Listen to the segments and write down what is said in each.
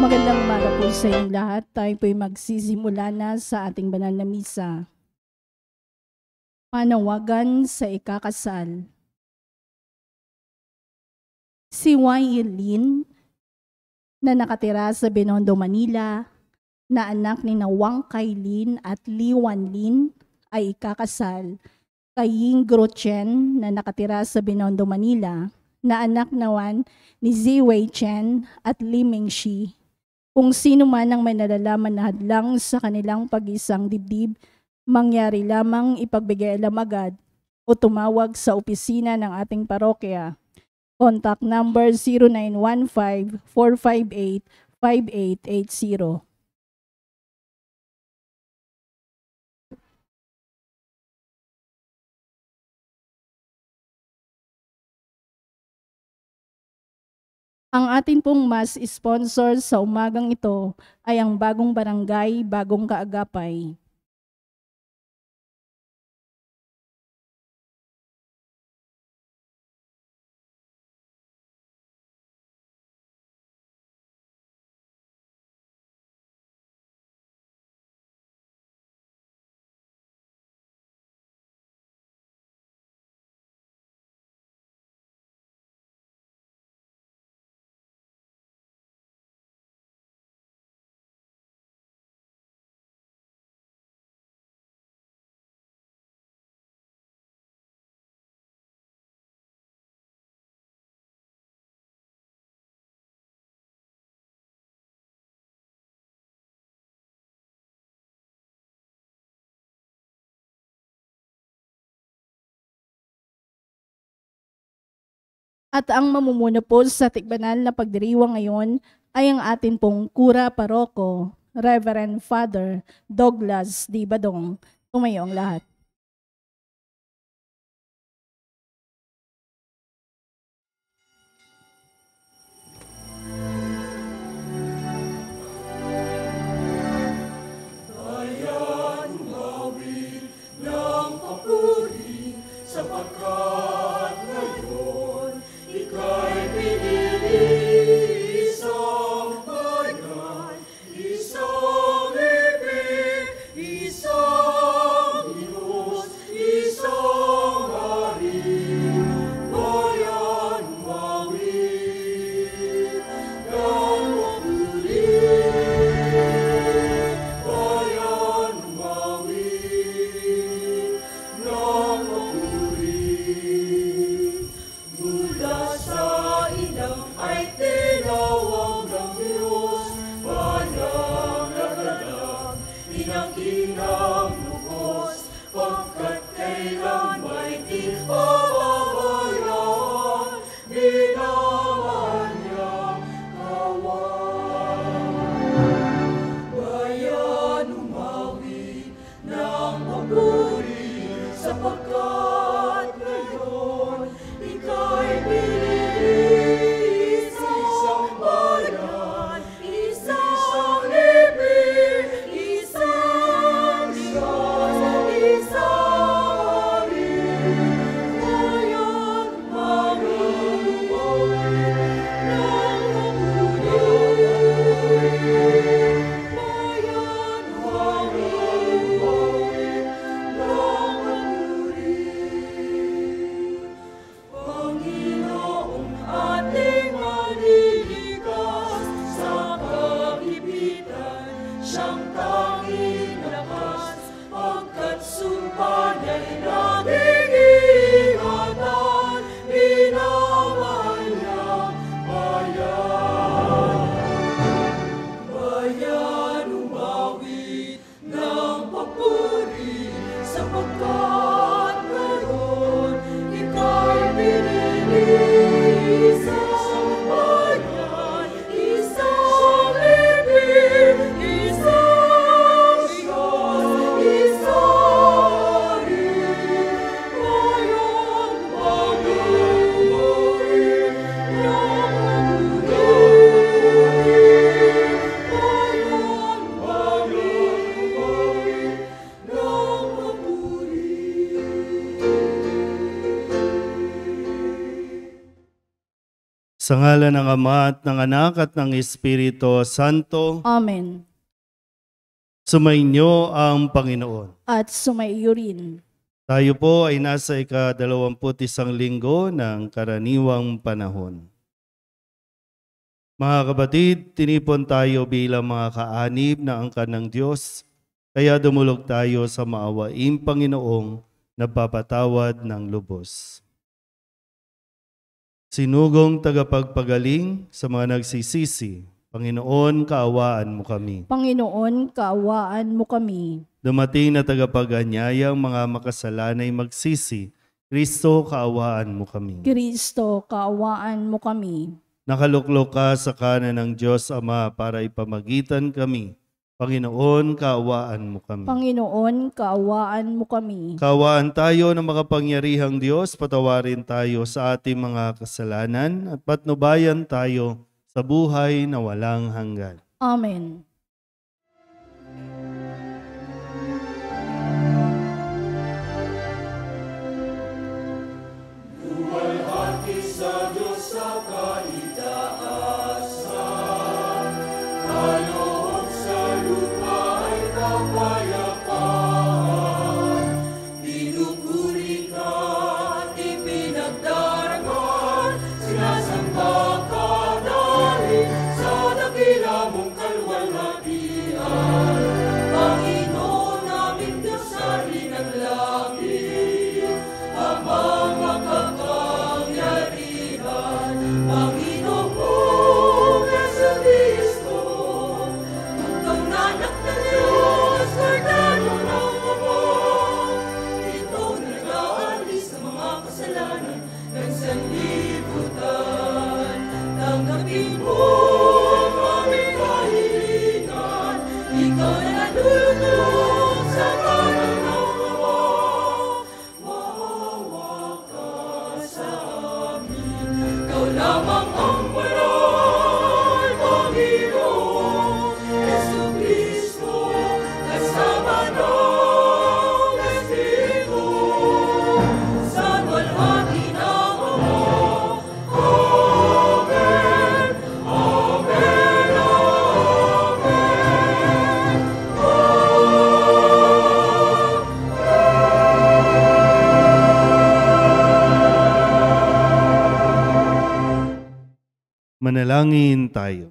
Magandang umaga po sa inyong lahat. Tayo po'y magsisimula na sa ating banal na misa. Panawagan sa ikakasal. Si Wailin, na nakatira sa Binondo, Manila, na anak ni Wang Kailin at Li Wanlin, ay ikakasal kay Ying Grochen, na nakatira sa Binondo, Manila, na anak naman ni Ziwei Chen at Li Mingxi. Kung sino man ang may nalalaman na hadlang sa kanilang pag-isang dibdib, mangyari lamang ipagbigay alam agad o tumawag sa opisina ng ating parokya. Contact number 0915-458-5880. Ang atin pong mas sponsor sa umagang ito ay ang Bagong Barangay, Bagong Kaagapay. At ang mamumuno po sa tikbanal na pagdiriwang ngayon ay ang atin pong Kura Paroko, Reverend Father Douglas D. Badong. Tumayo ang lahat. Isang ibig, isang Diyos. Sa ngalan ng Ama at ng Anak at ng Espiritu Santo, Amen. sumainyo ang Panginoon. At sumaiyo rin. Tayo po ay nasa ika-21 linggo ng karaniwang panahon. Mga kapatid, tinipon tayo bilang mga kaanib na angkan ng Diyos, kaya dumulog tayo sa maawaing Panginoong nagpapatawad ng lubos. Sinugong tagapagpagaling sa mga nagsisisi, Panginoon, kaawaan mo kami. Panginoon, kaawaan mo kami. Dumating na tagapag-anyayang mga makasalanay magsisi, Kristo, kaawaan mo kami. Kristo, kaawaan mo kami. Nakaluklok ka sa kanan ng Diyos Ama para ipamagitan kami. Panginoon, kaawaan mo kami. Panginoon, kaawaan mo kami. Kaawaan tayo ng makapangyarihang Diyos, patawarin tayo sa ating mga kasalanan at patnubayan tayo sa buhay na walang hanggan. Amen. Manalangin tayo.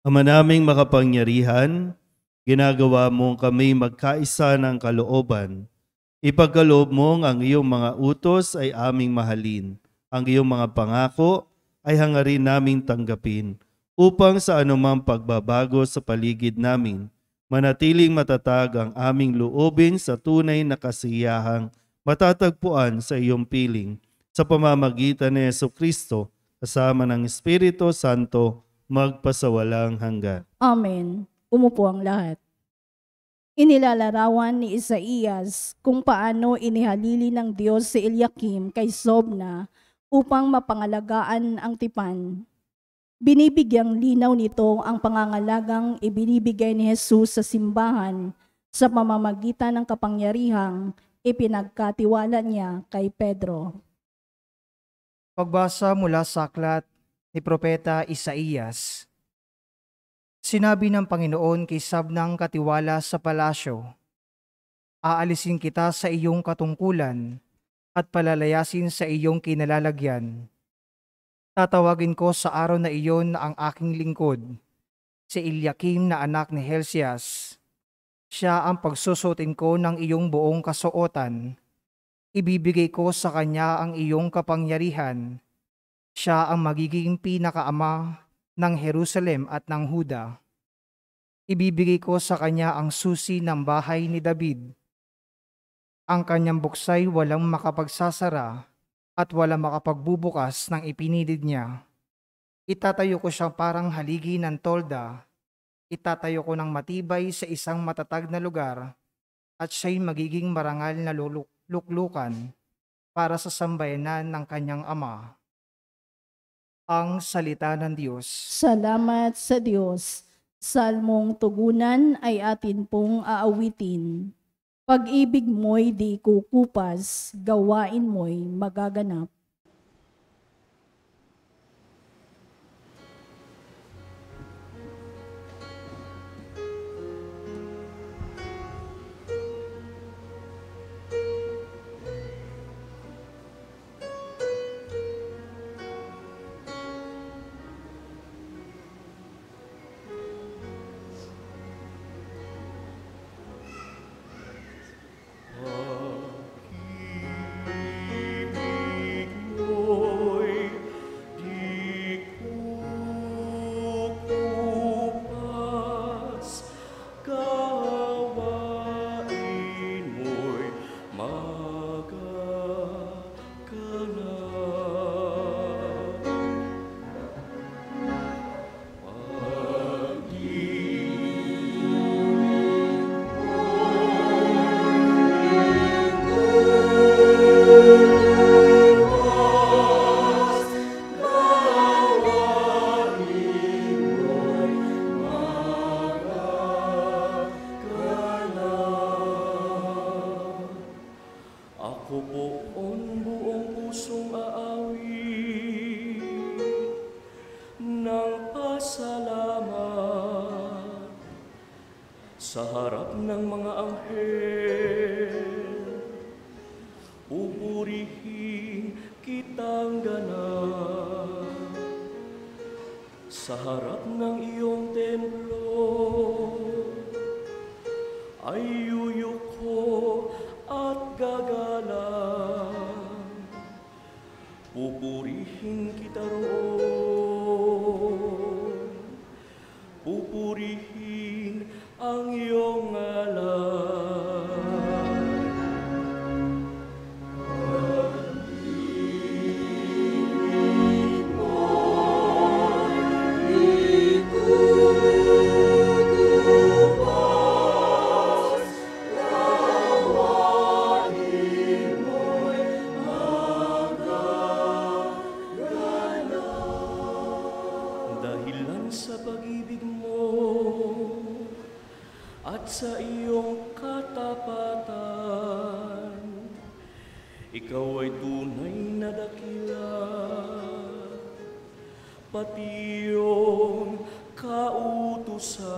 Ama naming makapangyarihan, ginagawa mong kami magkaisa ng kalooban. Ipagkaloob mong ang iyong mga utos ay aming mahalin. Ang iyong mga pangako ay hangarin naming tanggapin upang sa anumang pagbabago sa paligid namin, manatiling matatag ang aming loobin sa tunay na kasiyahang matatagpuan sa iyong piling sa pamamagitan ni Jesucristo kasama ng Espiritu Santo magpasawalang hanggan. Amen. Umupo ang lahat. Inilalarawan ni Isaías kung paano inihalili ng Diyos si Eliakim kay Sobna upang mapangalagaan ang tipan. Binibigyang linaw nito ang pangangalagang ibinibigay ni Jesus sa simbahan sa pamamagitan ng kapangyarihang ipinagkatiwala niya kay Pedro. Pagbasa mula sa aklat ni Propeta Isaías. Sinabi ng Panginoon kay Sabnang katiwala sa palasyo, aalisin kita sa iyong katungkulan at palalayasin sa iyong kinalalagyan. Tatawagin ko sa araw na iyon ang aking lingkod, si Eliakim na anak ni Hilcias. Siya ang pagsusutin ko ng iyong buong kasuotan. Ibibigay ko sa kanya ang iyong kapangyarihan. Siya ang magiging pinakaama ng Jerusalem at ng Huda. Ibibigay ko sa kanya ang susi ng bahay ni David. Ang kanyang buksay walang makapagsasara at walang makapagbubukas ng ipinilid niya. Itatayo ko siyang parang haligi ng tolda. Itatayo ko ng matibay sa isang matatag na lugar at siya'y magiging marangal na luklukan para sa sambayanan ng kanyang ama. Ang salita ng Diyos. Salamat sa Diyos. Salmong tugunan ay atin pong aawitin. Pag-ibig mo'y di kukupas, gawain mo'y magaganap. Sa harap ng mga anghel, pupurihin kitang ganap. Sa harap ng iyong templo, ay yuyuko at gagalang. Pupurihin kita roon, pupurihin ang iyong ngalan. Dahilan sa pag-ibig mo at sa iyong katapatan, ikaw ay tunay na dakila, pati iyong kautusan.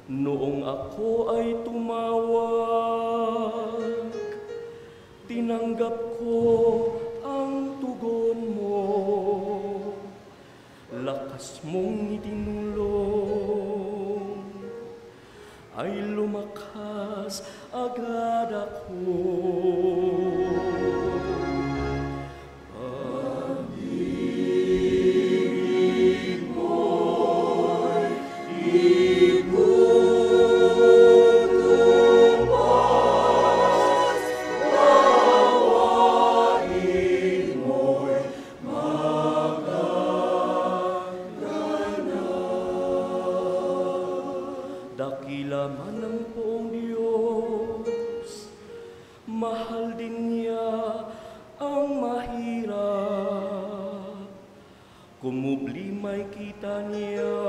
Noong ako ay tumawag, tinanggap ko ang tugon mo. Lakas mong itinulong, ay lumakas agad ako. Pag-ibig mo'y ikutupas, gawain mo'y dakila man ang poong Diyos, mahal din niya ang mahirap. Kumubli may kita niya,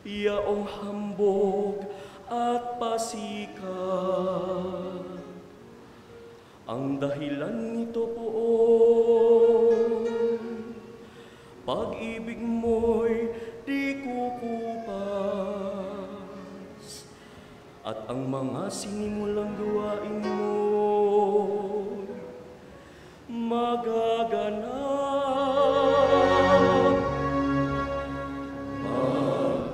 yaong hambog at pasikat. Ang dahilan nito poon, pag-ibig mo'y di kukupas, at ang mga sinimulang gawain mo'y magaganap.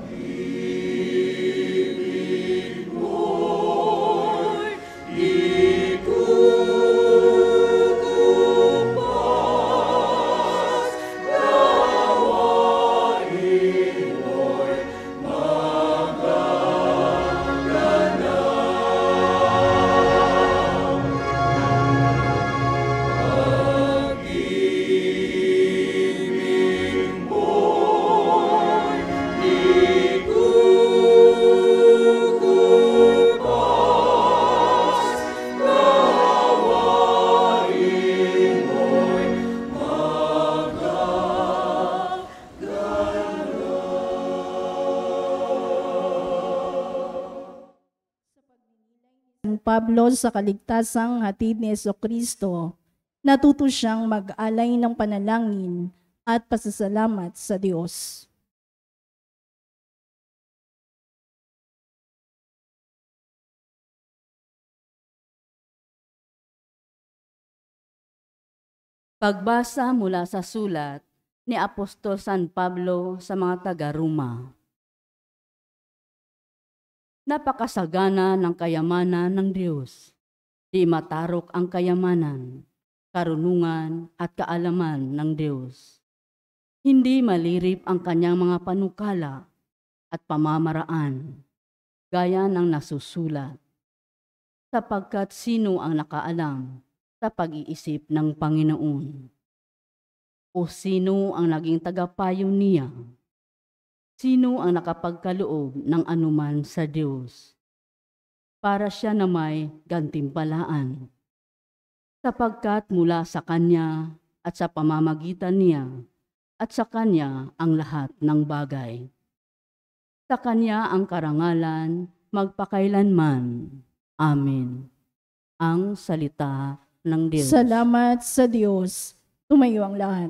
Pag-ibig mo'y ikukupas, gawain mo'y magaganap. Pag-ibig mo'y ikukupas, gawain mo'y San Pablo sa kaligtasang hatid ni Jesucristo, natuto siyang mag-alay ng panalangin at pasasalamat sa Diyos. Pagbasa mula sa sulat ni Apostol San Pablo sa mga taga-Roma. Napakasagana ng kayamanan ng Diyos. Di matarok ang kayamanan, karunungan at kaalaman ng Diyos. Hindi malirip ang kanyang mga panukala at pamamaraan, gaya ng nasusulat. Sapagkat sino ang nakaalam sa pag-iisip ng Panginoon? O sino ang naging tagapayo niya? Sino ang nakapagkaloob ng anuman sa Diyos? Para siya na may gantimpalaan. Sapagkat mula sa Kanya at sa pamamagitan niya at sa Kanya ang lahat ng bagay. Sa Kanya ang karangalan magpakailanman. Amen. Ang salita ng Diyos. Salamat sa Diyos. Tumayo ang lahat.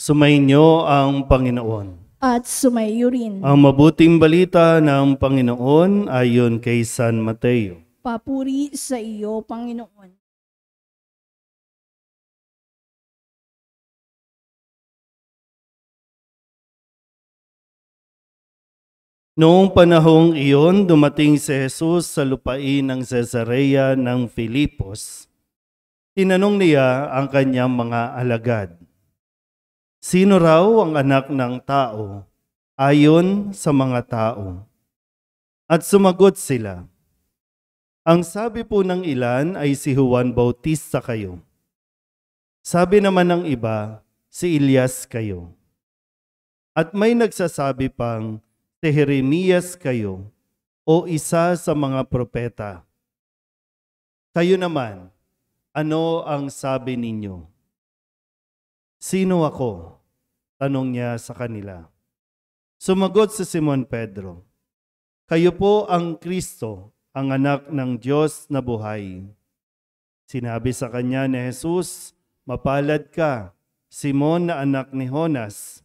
Sumainyo ang Panginoon. At sumayo rin. Ang mabuting balita ng Panginoon ayon kay San Mateo. Papuri sa iyo, Panginoon. Noong panahong iyon, dumating si Jesus sa lupain ng Cesarea ng Filipos. Tinanong niya ang kanyang mga alagad, "Sino raw ang anak ng tao ayon sa mga tao?" At sumagot sila, "Ang sabi po ng ilan ay si Juan Bautista kayo. Sabi naman ng iba, si Elias kayo. At may nagsasabi pang, si Jeremias kayo o isa sa mga propeta. Kayo naman, ano ang sabi ninyo?" "Sino ako?" tanong niya sa kanila. Sumagot si Simon Pedro, "Kayo po ang Kristo, ang anak ng Diyos na buhay." Sinabi sa kanya ni Jesus, "Mapalad ka, Simon na anak ni Jonas,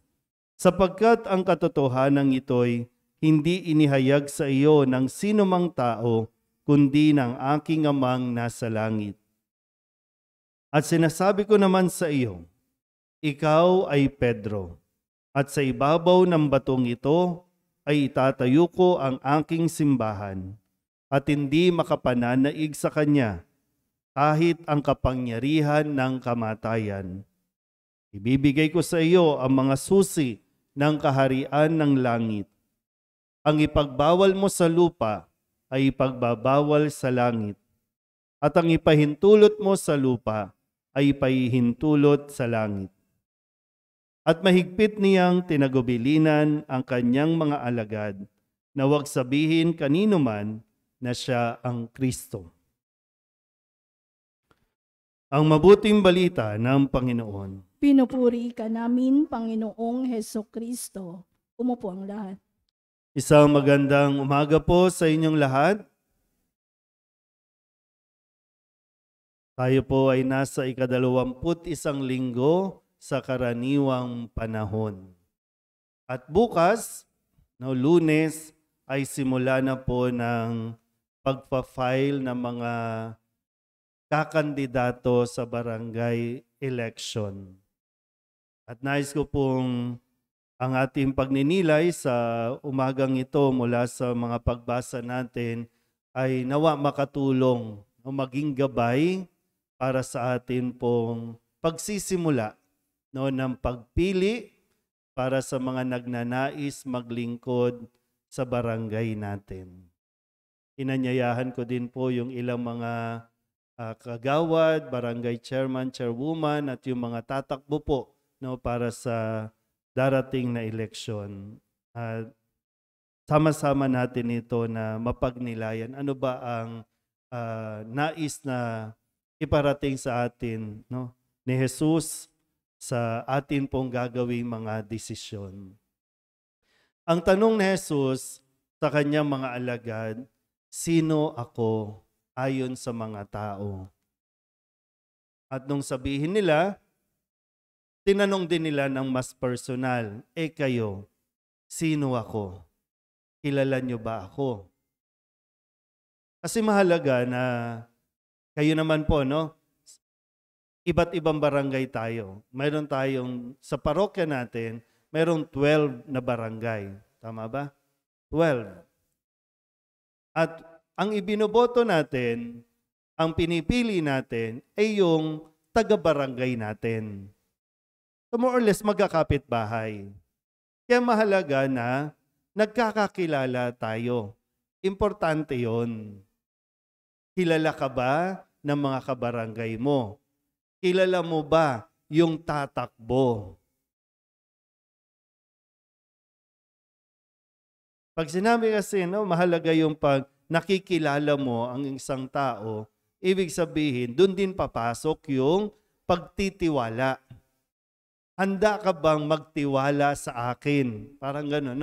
sapagkat ang katotohanan ito'y hindi inihayag sa iyo ng sinumang tao, kundi ng aking Amang nasa langit. At sinasabi ko naman sa iyo, ikaw ay Pedro, at sa ibabaw ng batong ito ay itatayo ko ang aking simbahan, at hindi makapananaig sa kanya kahit ang kapangyarihan ng kamatayan. Ibibigay ko sa iyo ang mga susi ng kaharian ng langit. Ang ipagbawal mo sa lupa ay ipagbabawal sa langit, at ang ipahintulot mo sa lupa ay ipahintulot sa langit." At mahigpit niyang tinagubilinan ang kanyang mga alagad na huwag sabihin kanino man na siya ang Kristo. Ang mabuting balita ng Panginoon. Pinupuri ka namin, Panginoong Hesukristo. Umupo ang lahat. Isang magandang umaga po sa inyong lahat. Tayo po ay nasa ika-21 linggo sa karaniwang panahon. At bukas, Lunes, ay simula na po ng pagpa-file ng mga kakandidato sa barangay election. At nais ko pong ang ating pagninilay sa umagang ito mula sa mga pagbasa natin ay nawa makatulong o maging gabay para sa atin pong pagsisimula ng pagpili para sa mga nagnanais maglingkod sa barangay natin. Inanyayahan ko din po yung ilang mga kagawad, barangay chairman, chairwoman at yung mga tatakbo po para sa darating na eleksyon. Sama-sama natin ito na mapagnilayan. Ano ba ang nais na iparating sa atin ni Jesus sa atin pong gagawing mga desisyon? Ang tanong ni Jesus sa kanyang mga alagad, "Sino ako ayon sa mga tao?" At nung sabihin nila, tinanong din nila ng mas personal, kayo, sino ako? Kilala nyo ba ako? Kasi mahalaga na kayo naman po, iba't ibang barangay tayo. Mayroon tayong, sa parokya natin, mayroong 12 na barangay. Tama ba? 12. At ang ibinoboto natin, ang pinipili natin, ay yung taga-barangay natin. So more or less magkakapit bahay. Kaya mahalaga na nagkakakilala tayo. Importante yon. Kilala ka ba ng mga kabarangay mo? Kilala mo ba yung tatakbo? Pag sinabi kasi, mahalaga yung pag nakikilala mo ang isang tao, ibig sabihin, doon din papasok yung pagtitiwala. Handa ka bang magtiwala sa akin? Parang gano'n,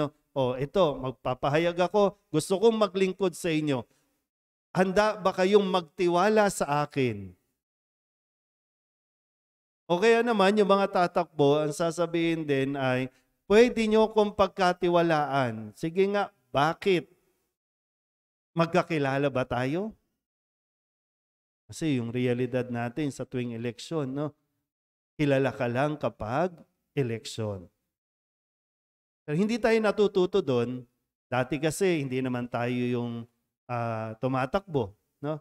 ito, magpapahayag ako, gusto kong maglingkod sa inyo. Handa ba kayong magtiwala sa akin? O kaya naman, yung mga tatakbo, ang sasabihin din ay, pwede nyo kong pagkatiwalaan. Sige nga, bakit? Magkakilala ba tayo? Kasi yung realidad natin sa tuwing eleksyon, no? Kilala ka lang kapag eleksyon. Pero hindi tayo natututo doon. Dati kasi hindi naman tayo yung tumatakbo, no?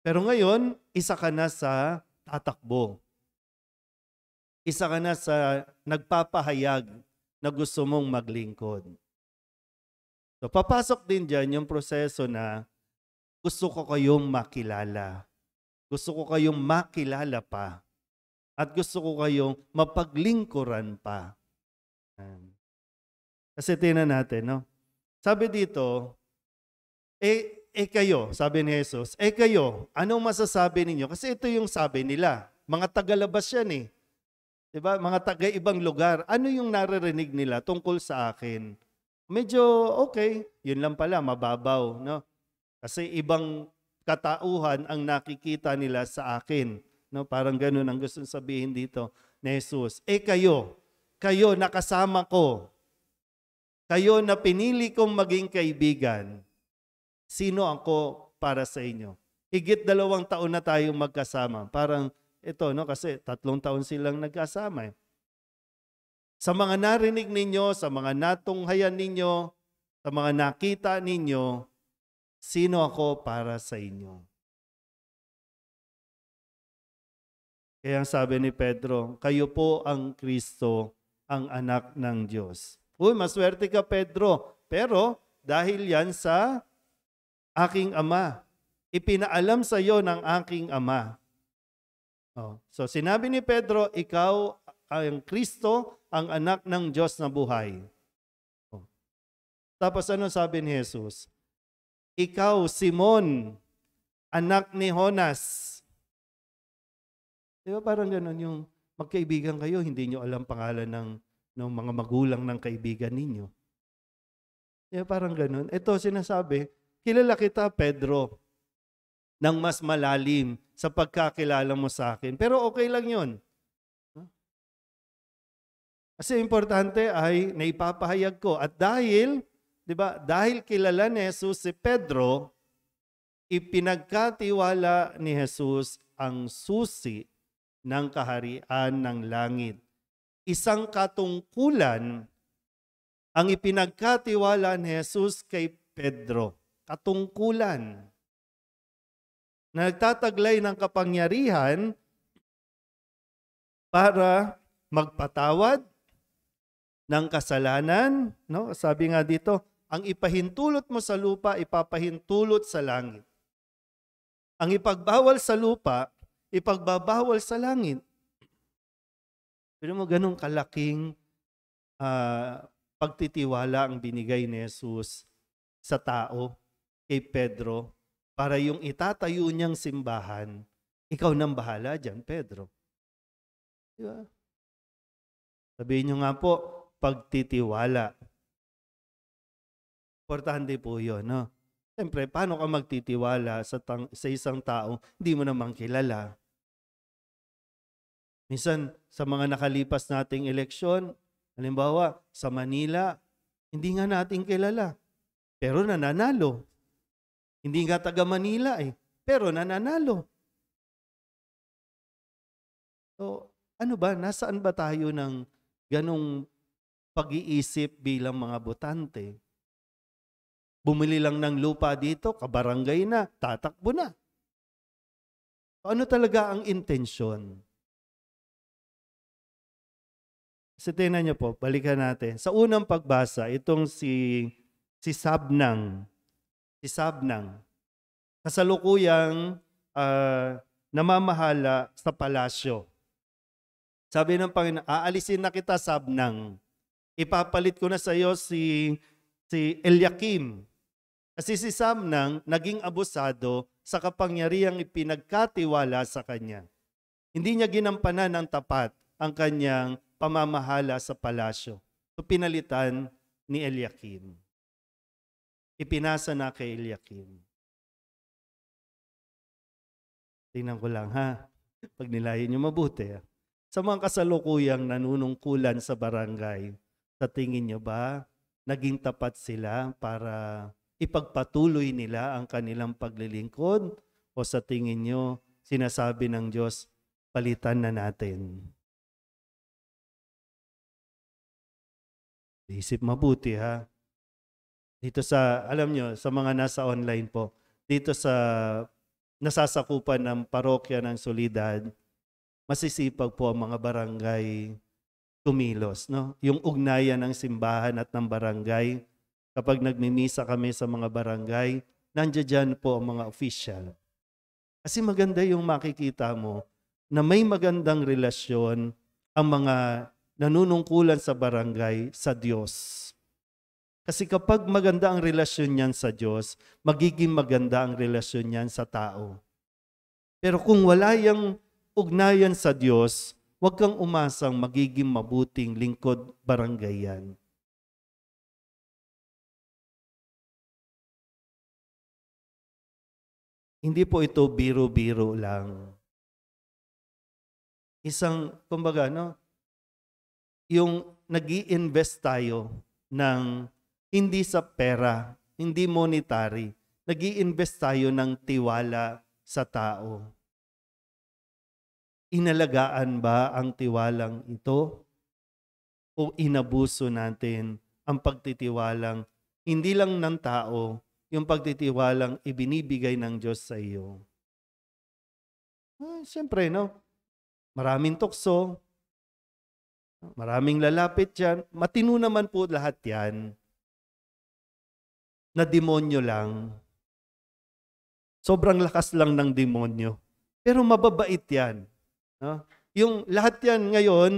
Pero ngayon, isa ka na sa tatakbo. Isa ka na sa nagpapahayag na gusto mong maglingkod. So papasok din dyan yung proseso na gusto ko kayong makilala. Gusto ko kayong makilala pa. At gusto ko kayong mapaglingkuran pa. Kasi tingnan natin, no? Sabi dito, kayo, sabi ni Jesus, kayo, anong masasabi ninyo? Kasi ito yung sabi nila. Mga tagalabas yan eh. Diba? Mga taga-ibang lugar. Ano yung naririnig nila tungkol sa akin? Medyo okay. Yun lang pala, mababaw. No? Kasi ibang katauhan ang nakikita nila sa akin. No? Parang ganun ang gusto sabihin dito ni Jesus. Kayo nakasama ko. Kayo na pinili kong maging kaibigan. Sino ako para sa inyo? Higit 2 taon na tayong magkasama. Parang ito, no? Kasi 3 taon silang nagkasama. Sa mga narinig ninyo, sa mga natunghayan ninyo, sa mga nakita ninyo, sino ako para sa inyo? Kaya sabi ni Pedro, kayo po ang Kristo, ang anak ng Diyos. Uy, maswerte ka Pedro. Pero dahil yan sa aking Ama. Ipinaalam sa iyo ng aking Ama. So sinabi ni Pedro, ikaw ang Kristo, ang anak ng Diyos na buhay. Tapos ano sabi ni Jesus? Ikaw, Simon, anak ni Jonas. Di ba parang ganun yung magkaibigan kayo, hindi nyo alam pangalan ng mga magulang ng kaibigan ninyo. Di ba parang ganun? Ito sinasabi, kilala kita, Pedro, ng mas malalim sa pagkakilala mo sa akin. Pero okay lang yun. Kasi importante ay naipapahayag ko. At dahil, di ba, dahil kilala ni Jesus si Pedro, ipinagkatiwala ni Jesus ang susi ng kaharian ng langit. Isang katungkulan ang ipinagkatiwala ni Jesus kay Pedro. Katungkulan na nagtataglay ng kapangyarihan para magpatawad ng kasalanan, no? Sabi nga dito, ang ipahintulot mo sa lupa, ipapahintulot sa langit. Ang ipagbawal sa lupa, ipagbabawal sa langit. Pero mo ganun kalaking pagtitiwala ang binigay ni Jesus sa tao, kay Pedro, para yung itatayo niyang simbahan, ikaw nang bahala dyan, Pedro. Diba? Sabihin niyo nga po, pagtitiwala. Importante po yun, no? Siyempre, paano ka magtitiwala sa isang tao hindi mo naman kilala? Minsan, sa mga nakalipas nating eleksyon, halimbawa, sa Manila, hindi nga natin kilala. Pero nananalo. Hindi nga taga Manila pero nananalo. So, ano ba? Nasaan ba tayo ng ganong pag-iisip bilang mga botante? Bumili lang ng lupa dito, kabarangay na, tatakbo na. Ano talaga ang intensyon? Kasi tingnan niyo po, balikan natin. Sa unang pagbasa, itong si Sabnang, kasalukuyang namamahala sa palasyo. Sabi ng Panginoon, aalisin na kita, Sabnang. Ipapalit ko na sa iyo si Eliakim. Kasi si Sabnang naging abusado sa kapangyarihang ipinagkatiwala sa kanya. Hindi niya ginampanan ng tapat ang kanyang pamamahala sa palasyo. So pinalitan ni Eliakim. Ipinasa na kay Eliakim. Tingnan ko lang ha. Pag nilayan nyo mabuti. Sa mga kasalukuyang nanunungkulan sa barangay, sa tingin nyo ba naging tapat sila para ipagpatuloy nila ang kanilang paglilingkod? O sa tingin nyo, sinasabi ng Diyos, palitan na natin? Isip mabuti ha. Dito sa, alam nyo, sa mga nasa online po, dito sa nasasakupan ng parokya ng Solidad, masisipag po ang mga barangay tumilos. No? Yung ugnayan ng simbahan at ng barangay, kapag nagmimisa kami sa mga barangay, nandiyan dyan po ang mga official. Kasi maganda yung makikita mo na may magandang relasyon ang mga nanunungkulan sa barangay sa Diyos. Kasi kapag maganda ang relasyon niyan sa Diyos, magiging maganda ang relasyon niyan sa tao. Pero kung wala yung ugnayan sa Diyos, huwag kang umasang magiging mabuting lingkod barangay yan. Hindi po ito biro-biro lang. Kumbaga, no? Yung nag-i-invest tayo ng hindi sa pera, hindi monetary. Nag-i-invest tayo ng tiwala sa tao. Inalagaan ba ang tiwalang ito? O inabuso natin ang pagtitiwalang hindi lang ng tao, yung pagtitiwalang ibinibigay ng Diyos sa iyo? Siyempre, no? Maraming tukso, maraming lalapit dyan. Matino naman po lahat yan. Na demonyo lang. Sobrang lakas lang ng demonyo. Pero mababait yan. No? Yung lahat yan ngayon,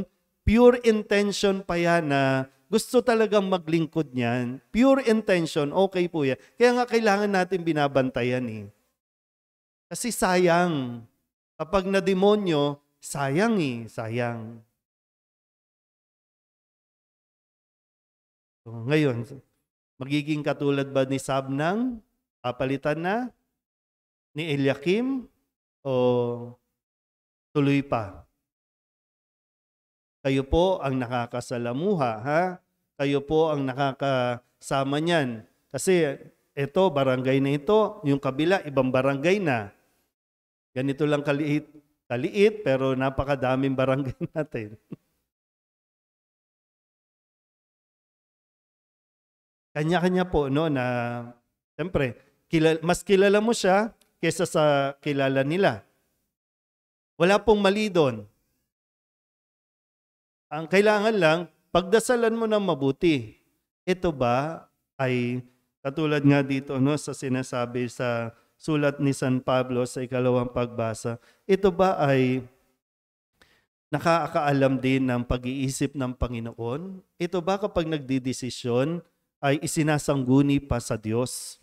pure intention pa yan na gusto talagang maglingkod niyan. Pure intention, okay po yan. Kaya nga kailangan natin binabantayan eh. Kasi sayang. Kapag na demonyo, sayang eh, sayang. So, ngayon, magiging katulad ba ni Sabnang? Papalitan na? Ni Eliakim? O tuloy pa? Kayo po ang nakakasalamuha, ha? Kayo po ang nakakasama niyan. Kasi ito, barangay na ito, yung kabila, ibang barangay na. Ganito lang kaliit, pero napakadaming barangay natin. Kanya-kanya po, no, na siyempre, mas kilala mo siya kaysa sa kilala nila. Wala pong mali doon. Ang kailangan lang, pagdasalan mo ng mabuti. Ito ba ay, katulad nga dito, no, sa sinasabi sa sulat ni San Pablo sa ikalawang pagbasa, ito ba ay nakakaalam din ng pag-iisip ng Panginoon? Ito ba kapag nagdidesisyon, ay isinasangguni pa sa Diyos?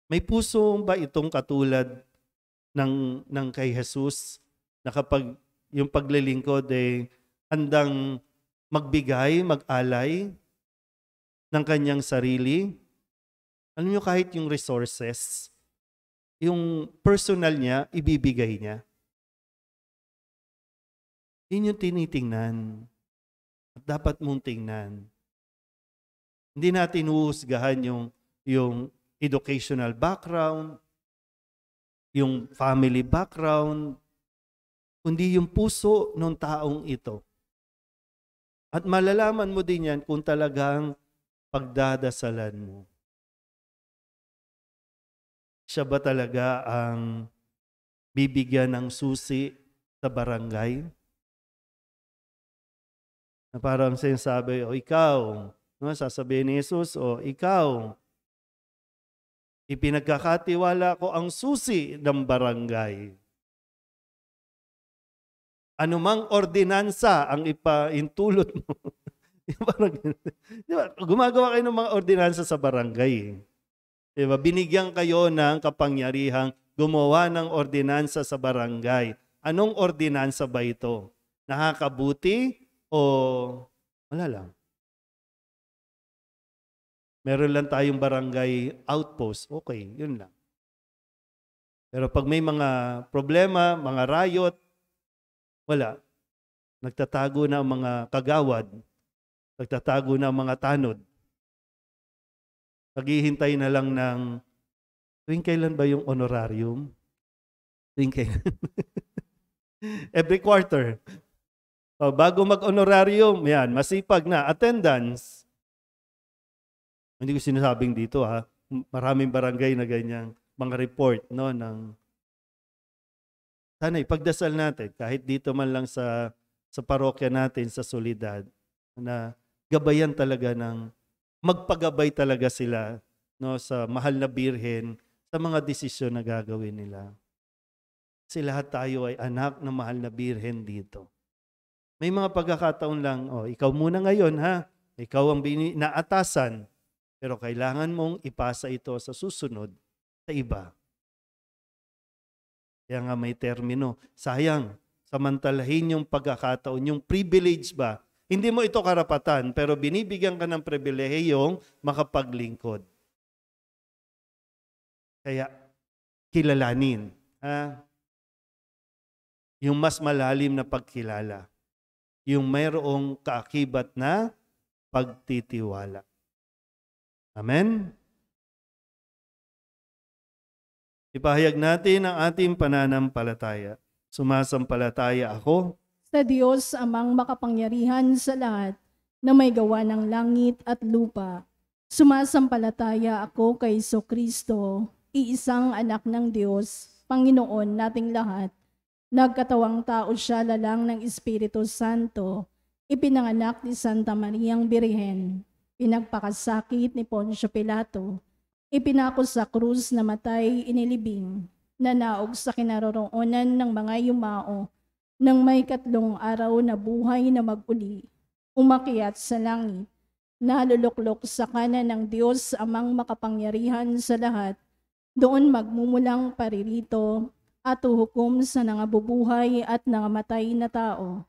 May puso ba itong katulad ng kay Jesus na kapag yung paglilingkod ay handang magbigay, mag-alay ng kanyang sarili? Alam niyo, kahit yung resources, yung personal niya, ibibigay niya. Yun yung tinitingnan. At dapat mong tingnan. Hindi natin huhusgahan yung educational background, yung family background, kundi yung puso ng taong ito. At malalaman mo din yan kung talagang pagdadasalan mo. Siya ba talaga ang bibigyan ng susi sa barangay? Na parang sinasabi, o ikaw, no, sasabihin ni Jesus, o ikaw, ipinagkakatiwala ko ang susi ng barangay. Anumang ordinansa ang ipaintulot mo. Diba? Gumagawa kayo ng mga ordinansa sa barangay. Diba? Binigyan kayo ng kapangyarihang gumawa ng ordinansa sa barangay. Anong ordinansa ba ito? Nakakabuti o wala lang? Meron lang tayong barangay outpost. Okay, yun lang. Pero pag may mga problema, mga riot, wala. Nagtatago na ang mga kagawad. Nagtatago na ang mga tanod. Naghihintay na lang ng tuwing kailan ba yung honorarium? Tuwing kailan? Every quarter. O, bago mag-honorarium, yan, masipag na. Attendance. Hindi ko sinasabing dito ha. Maraming barangay na ganyang mga report no, ng sana ipagdasal natin kahit dito man lang sa parokya natin sa Soledad na gabayan talaga ng magpagabay talaga sila no, sa mahal na birhen sa mga desisyon na gagawin nila. Kasi lahat tayo ay anak ng mahal na birhen dito. May mga pagkakataon lang, ikaw muna ngayon ha, ikaw ang naatasan, pero kailangan mong ipasa ito sa susunod sa iba. Kaya nga may termino, sayang, samantalahin yung pagkakataon, yung privilege ba? Hindi mo ito karapatan, pero binibigyan ka ng pribilehiyong makapaglingkod. Kaya kilalanin. Ha? Yung mas malalim na pagkilala. Yung mayroong kaakibat na pagtitiwala. Amen? Ipahayag natin ang ating pananampalataya. Sumasampalataya ako Sa Diyos amang makapangyarihan sa lahat na may gawa ng langit at lupa. Sumasampalataya ako kay Kristo, iisang anak ng Diyos, Panginoon nating lahat. Nagkatawang tao siya lalang ng Espiritu Santo, ipinanganak ni Santa Mariang Birhen, pinagpakasakit ni Poncio Pilato, ipinako sa krus na matay inilibing, nanaog sa kinaroroonan ng mga yumao, nang may 3 araw na buhay na mag-uli, umakyat sa langit, naluluklok sa kanan ng Diyos amang makapangyarihan sa lahat, doon magmumulang paririto at uhukom sa nangabubuhay at nangamatay na tao.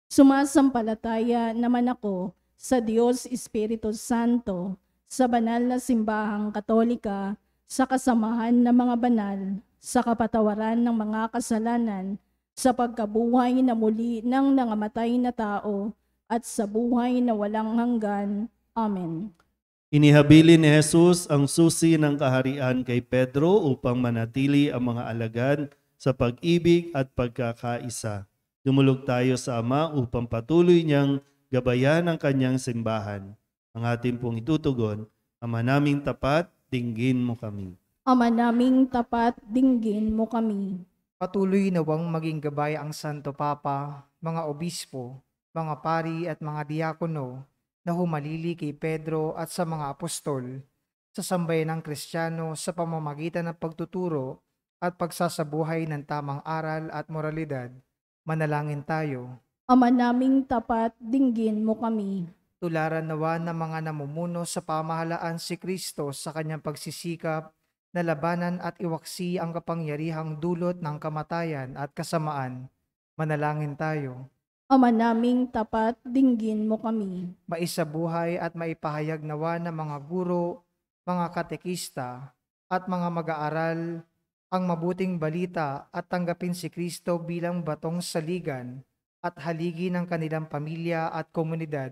Sumasampalataya naman ako sa Diyos Espiritu Santo, sa banal na simbahang Katolika, sa kasamahan ng mga banal, sa kapatawaran ng mga kasalanan, sa pagkabuhay na muli ng nangamatay na tao, at sa buhay na walang hanggan. Amen. Inihabilin ni Jesus ang susi ng kaharian kay Pedro upang manatili ang mga alagad sa pag-ibig at pagkakaisa. Dumulog tayo sa Ama upang patuloy niyang gabayan ang kanyang simbahan. Ang ating pong itutugon, Ama naming tapat, dinggin mo kami. Ama naming tapat, dinggin mo kami. Patuloy nawang maging gabay ang Santo Papa, mga obispo, mga pari at mga diakono na humalili kay Pedro at sa mga apostol, sa sambayan ng Kristiyano sa pamamagitan ng pagtuturo at pagsasabuhay ng tamang aral at moralidad. Manalangin tayo. Ama naming tapat, dinggin mo kami. Tularan nawa ng mga namumuno sa pamahalaan si Kristo sa kanyang pagsisikap na labanan at iwaksi ang kapangyarihang dulot ng kamatayan at kasamaan. Manalangin tayo. Ama naming tapat, dinggin mo kami. Maisabuhay at maipahayag nawa ng mga guro, mga katekista, at mga mag-aaral ang mabuting balita at tanggapin si Kristo bilang batong saligan at haligi ng kanilang pamilya at komunidad.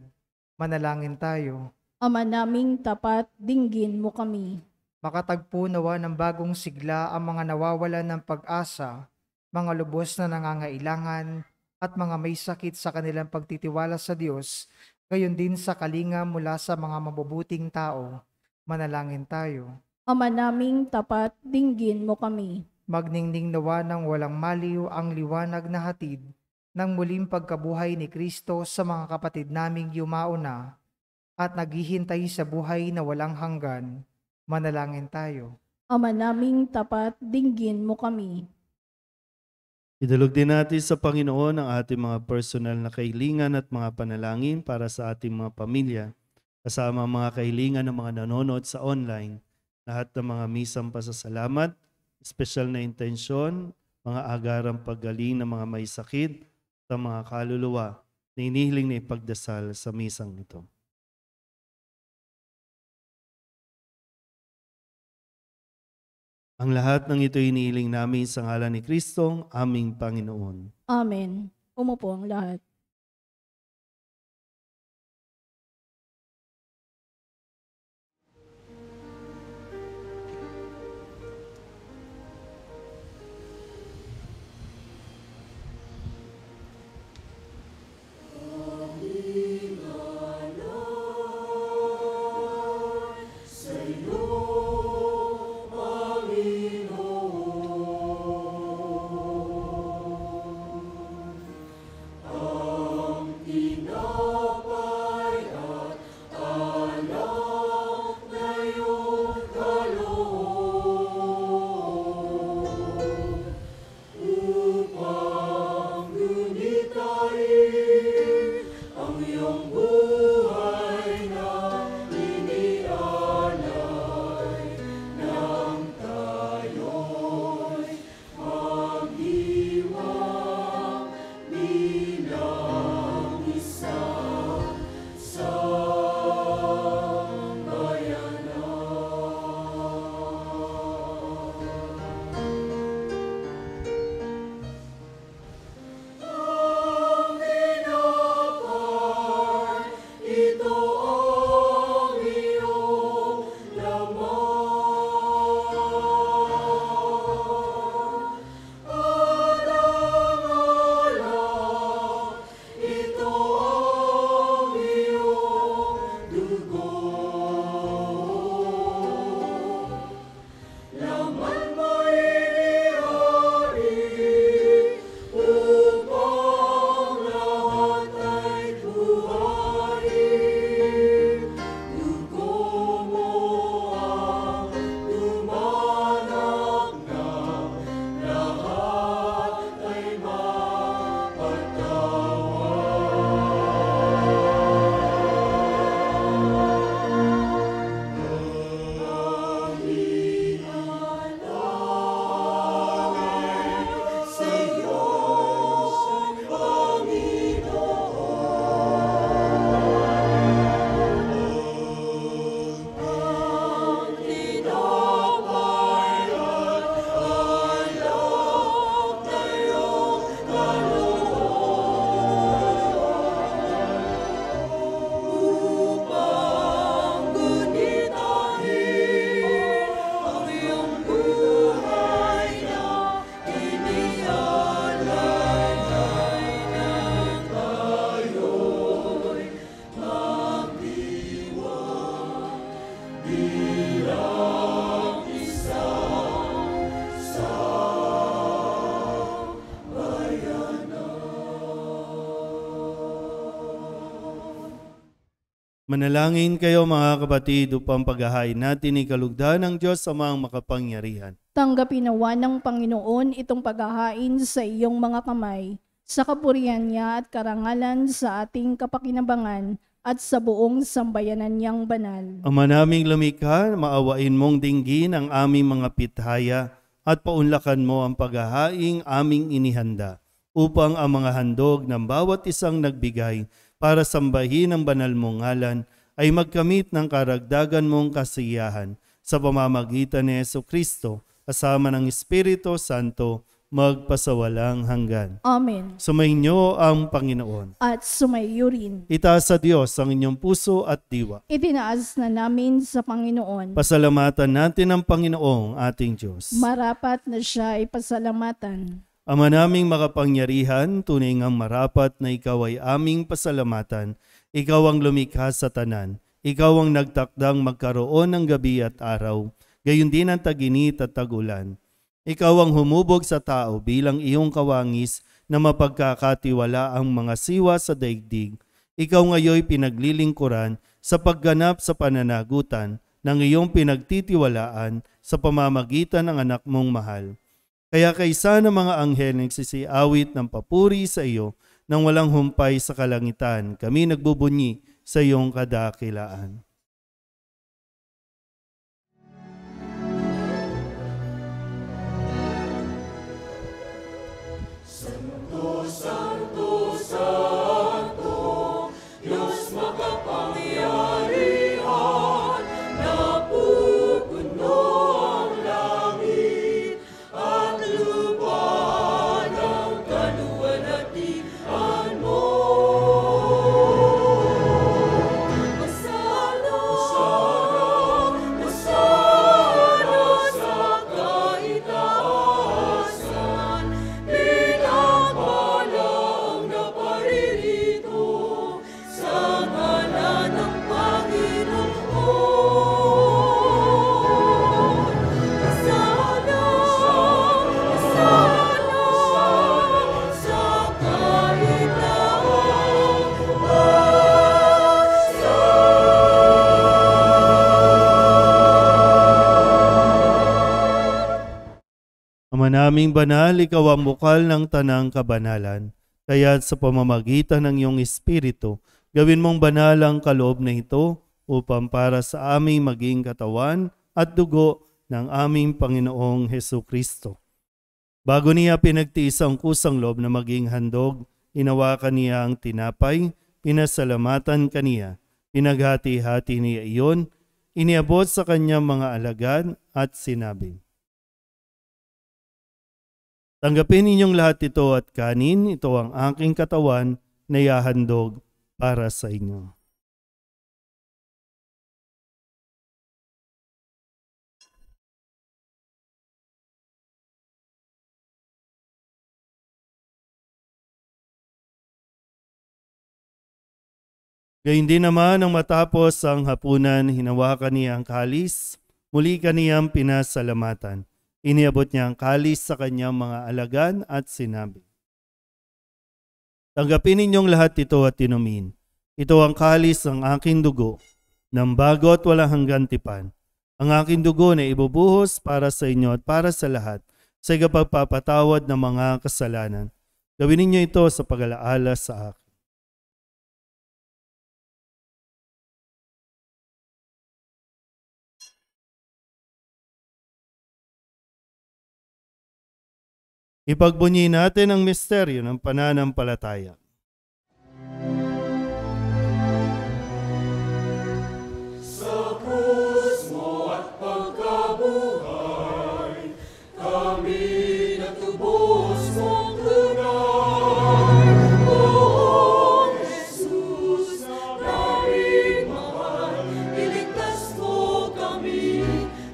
Manalangin tayo. Ama naming tapat, dinggin mo kami. Makatagpo nawa ng bagong sigla ang mga nawawalan ng pag-asa, mga lubos na nangangailangan, at mga may sakit sa kanilang pagtitiwala sa Diyos, gayon din sa kalinga mula sa mga mabubuting tao. Manalangin tayo. Ama naming tapat, dinggin mo kami. Magningning nawa ng walang maliw ang liwanag na hatid ng muling pagkabuhay ni Kristo sa mga kapatid naming yumao na at naghihintay sa buhay na walang hanggan. Manalangin tayo. Ama naming tapat, dinggin mo kami. Idulog din natin sa Panginoon ang ating mga personal na kahilingan at mga panalangin para sa ating mga pamilya, kasama ang mga kahilingan ng mga nanonood sa online, lahat ng mga misang pasasalamat, espesyal na intensyon, mga agarang paggaling ng mga may sakit, sa mga kaluluwa na inihiling na ipagdasal sa misang ito. Ang lahat ng ito iniiling namin sa ngalan ni Kristong aming Panginoon. Amen. Umupo ang lahat. Manalangin kayo mga kapatid upang paghahain natin ikalugdan ng Diyos sa mga makapangyarihan. Tanggapin nawa ng Panginoon itong paghahain sa iyong mga kamay, sa kapurihan niya at karangalan sa ating kapakinabangan at sa buong sambayanan niyang banal. Ama naming lumikha, maawain mong dinggin ang aming mga pithaya at paunlakan mo ang paghahaing aming inihanda upang ang mga handog ng bawat isang nagbigay para sambahin ang banal mong ngalan ay magkamit ng karagdagan mong kasiyahan sa pamamagitan ni Jesucristo kasama ng Espiritu Santo magpasawalang hanggan. Amen. Sumainyo ang Panginoon. At sumaiyo rin. Itaas sa Diyos ang inyong puso at diwa. Itinaas na namin sa Panginoon. Pasalamatan natin ang Panginoong ating Diyos. Marapat na siya ay pasalamatan. Ama naming makapangyarihan, tunay ngang marapat na ikaw ay aming pasalamatan. Ikaw ang lumikha sa tanan. Ikaw ang nagtakdang magkaroon ng gabi at araw, gayon din ang taginit at tagulan. Ikaw ang humubog sa tao bilang iyong kawangis na mapagkakatiwala ang mga siwa sa daigdig. Ikaw ngayoy pinaglilingkuran sa pagganap sa pananagutan ng iyong pinagtitiwalaan sa pamamagitan ng anak mong mahal. Kaya kaysa ng mga anghel nagsisiawit ng papuri sa iyo nang walang humpay sa kalangitan, kami nagbubunyi sa iyong kadakilaan. Santo, Santo, Santo, Diyos makapangyarihan, napupuno ang langit. Ama naming banal, ikaw ang bukal ng tanang kabanalan. Kaya't sa pamamagitan ng iyong Espiritu, gawin mong banal ang kaloob na ito upang para sa aming maging katawan at dugo ng aming Panginoong Hesukristo. Bago niya pinagtiis ang kusang loob na maging handog, hinawakan niya ang tinapay, pinasalamatan kaniya, pinaghati-hati niya iyon, iniabot sa kanyang mga alagad at sinabi, "Tanggapin ninyong lahat ito at kanin, ito ang aking katawan na ihahandog para sa inyo." Gayun din naman nang matapos ang hapunan, hinawakan niya ang kalis, muli kaniyang pinasalamatan. Iniabot niya ang kalis sa kanyang mga alagad at sinabi, "Tanggapin ninyong lahat ito at inumin. Ito ang kalis ng aking dugo, ng bago at walang hanggang tipan. Ang aking dugo na ibubuhos para sa inyo at para sa lahat, sa ikapagpapatawad ng mga kasalanan. Gawin ninyo ito sa pag-alaala sa akin." Ipagbunyi natin ang misteryo ng pananampalataya. Sa krus mo at pagkabuhay, kami natubos mong tunay. Poong Jesus, naming mahal, iligtas mo kami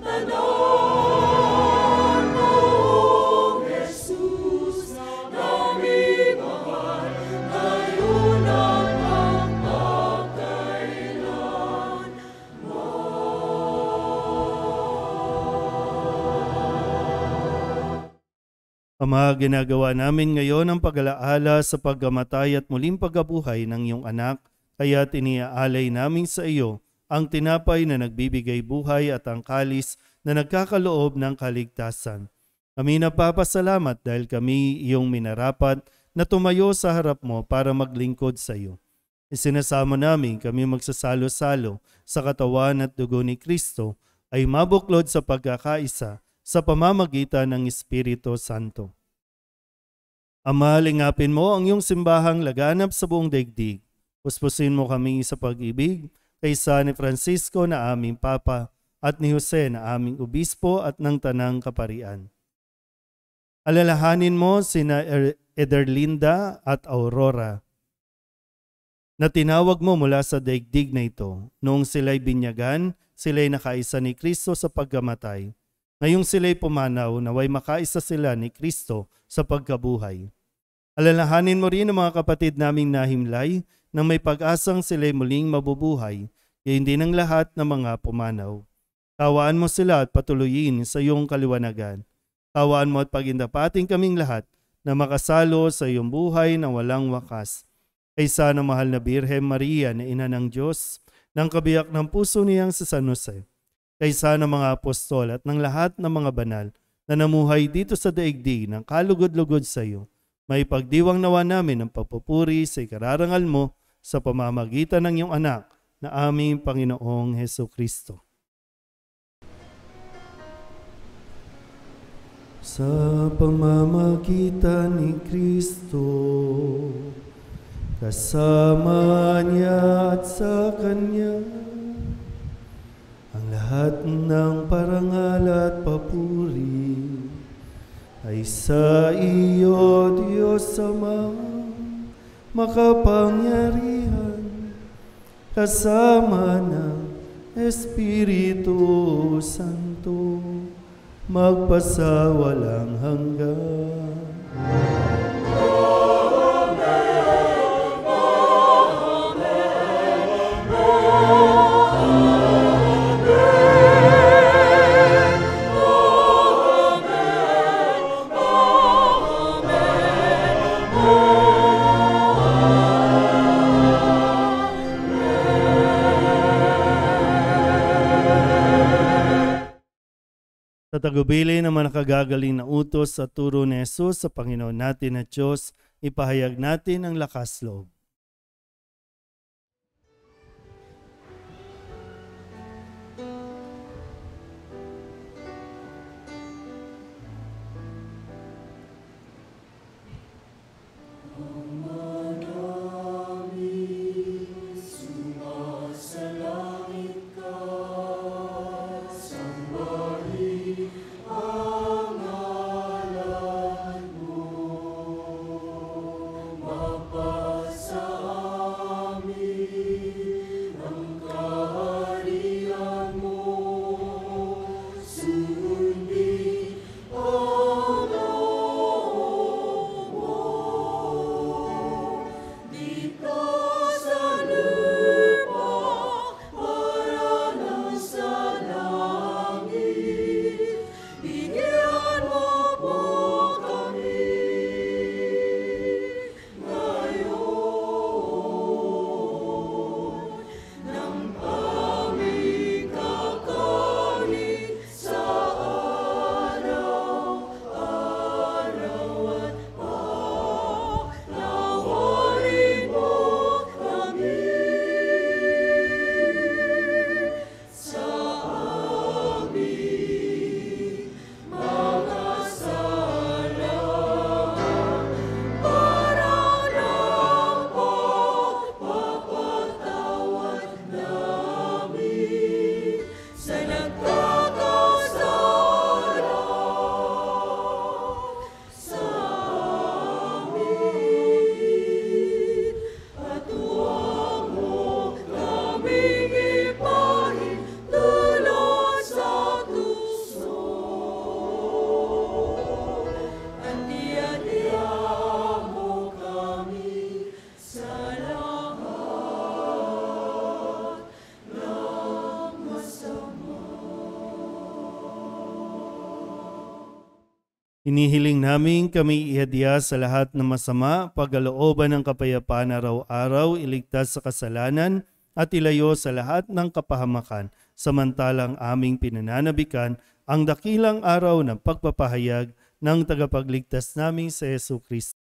tanan. Poong Jesus, naming mahal, ngayon at magpapakailan. Ama, ginagawa namin ngayon ang pag-alaala sa pagkamatay at muling pagkabuhay ng iyong anak, kaya tiniaalay namin sa iyo ang tinapay na nagbibigay buhay at ang kalis na nagkakaloob ng kaligtasan. Kami napapasalamat dahil kami iyong minarapat na tumayo sa harap mo para maglingkod sa iyo. Isinasamo namin kami magsasalo-salo sa katawan at dugo ni Kristo ay mabuklod sa pagkakaisa sa pamamagitan ng Espiritu Santo. Ama, lingapin mo ang iyong simbahang laganap sa buong daigdig. Puspusin mo kami sa pag-ibig kaysa ni Francisco na aming Papa at ni Jose na aming Obispo at ng Tanang Kaparian. Alalahanin mo sina Ederlinda at Aurora na tinawag mo mula sa daigdig na ito. Noong sila'y binyagan, sila'y nakaisa ni Kristo sa pagkamatay. Ngayong sila'y pumanaw, naway makaisa sila ni Kristo sa pagkabuhay. Alalahanin mo rin ang mga kapatid naming nahimlay na may pag-asang sila'y muling mabubuhay, gayon din ang lahat ng mga pumanaw. Tawaan mo sila at patuloyin sa iyong kaliwanagan. Tawaan mo at pagindapating kaming lahat na makasalo sa iyong buhay na walang wakas. Kaysa ng mahal na Birhen Maria na ina ng Diyos, ng kabiyak ng puso niyang si San Jose, kaysa ng mga apostol at ng lahat ng mga banal na namuhay dito sa daigdig ng kalugod-lugod sa iyo, may pagdiwang nawa namin ang pagpupuri sa ikararangal mo sa pamamagitan ng iyong anak na aming Panginoong Hesukristo. Sa pamamagitan ni Kristo, kasama niya at sa Kanya, ang lahat ng parangal at papuri ay sa iyo, Diyos Ama, makapangyarihan, kasama ng Espiritu Santo, magpasawalang hanggan. Sa tagubili ng mga nakagagaling na utos sa turo ni Jesus sa Panginoon natin at Diyos, ipahayag natin ang lakas loob. Inihiling namin kami ihadya sa lahat ng masama, pagkalooban ng kapayapaan araw-araw, iligtas sa kasalanan at ilayo sa lahat ng kapahamakan, samantalang aming pinananabikan ang dakilang araw ng pagpapahayag ng tagapagligtas naming sa Jesucristo.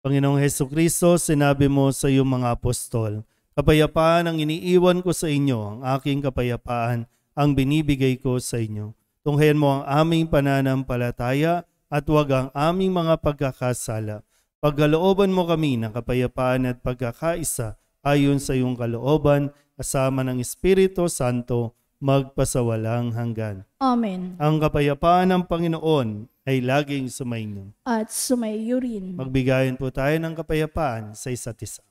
Panginoong Hesukristo, sinabi mo sa iyong mga apostol, kapayapaan ang iniiwan ko sa inyo, ang aking kapayapaan ang binibigay ko sa inyo. Tunghayan mo ang aming pananampalataya at huwag ang aming mga pagkakasala. Pagkalooban mo kami ng kapayapaan at pagkakaisa ayon sa iyong kalooban, kasama ng Espiritu Santo, magpasawalang hanggan. Amen. Ang kapayapaan ng Panginoon ay laging sumainyo. At sumaiyo rin. Magbigayan po tayo ng kapayapaan sa isa't isa.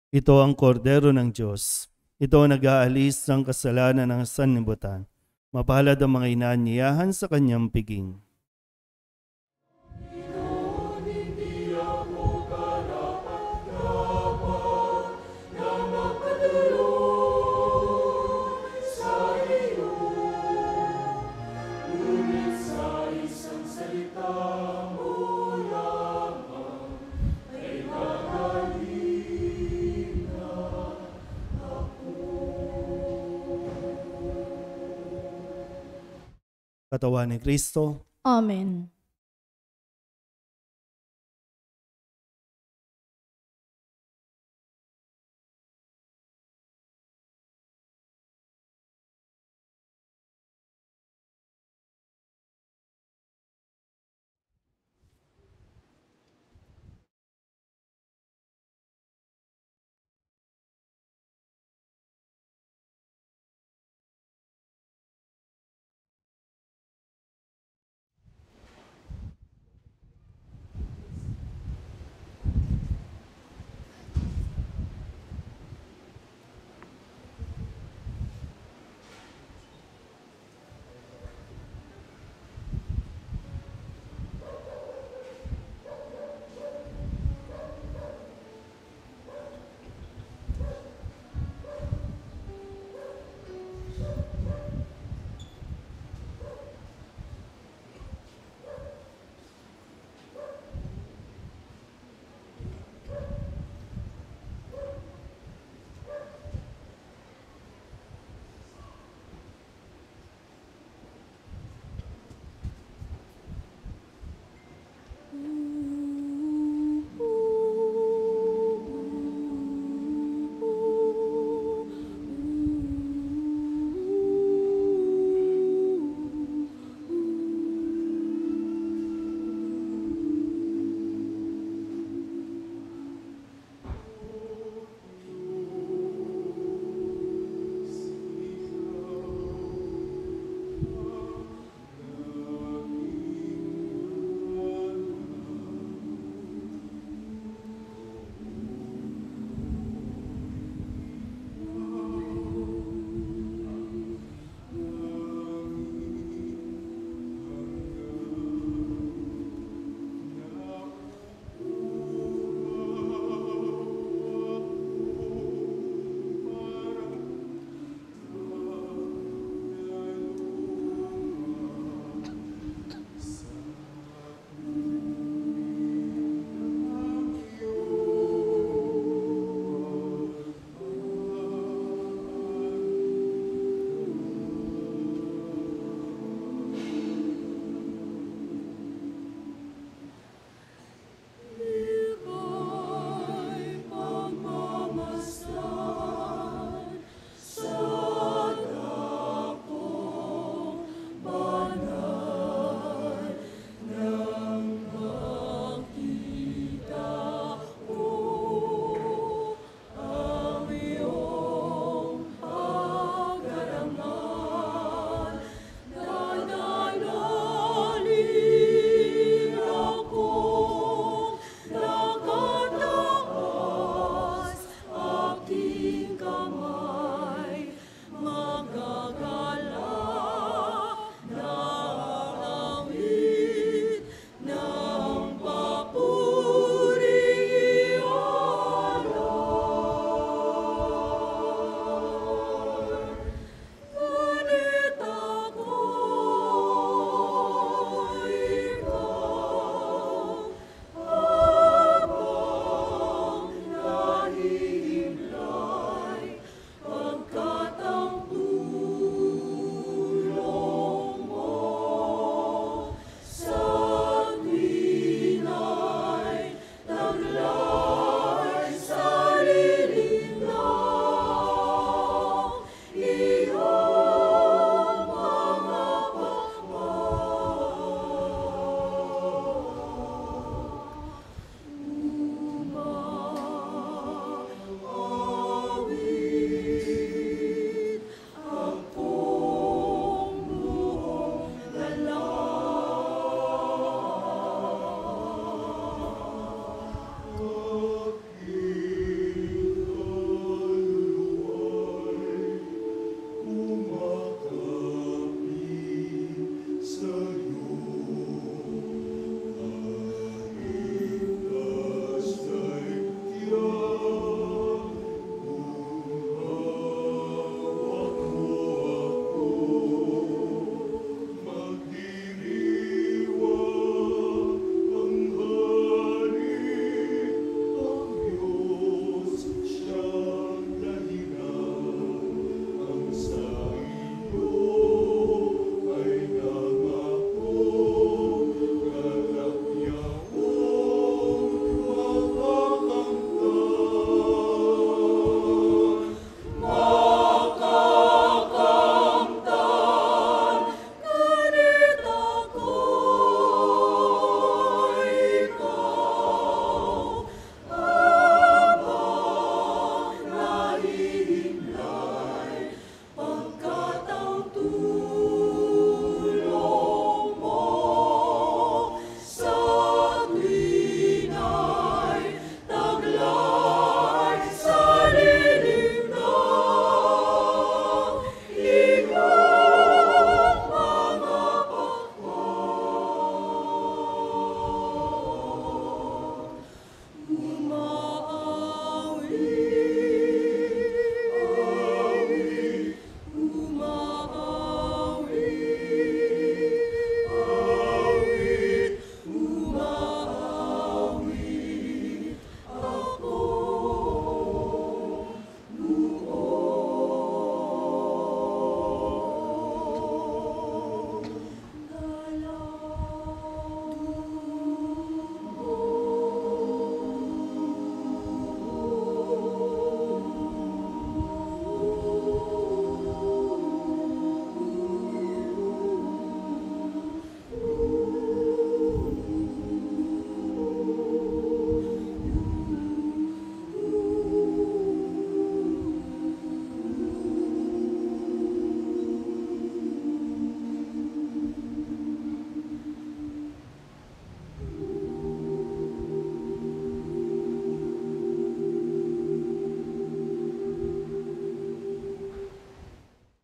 Ito ang kordero ng Diyos. Ito ang nag-aalis ng kasalanan ng sanlibutan. Mapalad ang mga inaanyayahan sa kanyang piging. Katawan ni Kristo. Amen.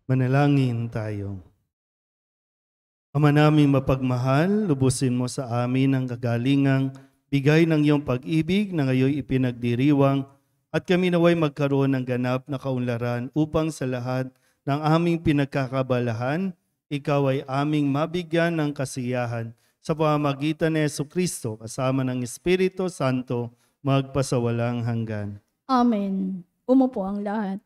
Manalangin tayo. Ama naming mapagmahal, lubusin mo sa amin ang kagalingang bigay ng iyong pag-ibig na ngayon ipinagdiriwang at kami naway magkaroon ng ganap na kaunlaran upang sa lahat ng aming pinagkakabalahan, ikaw ay aming mabigyan ng kasiyahan sa pamamagitan ni Jesucristo kasama ng Espiritu Santo magpasawalang hanggan. Amen. Umupo ang lahat.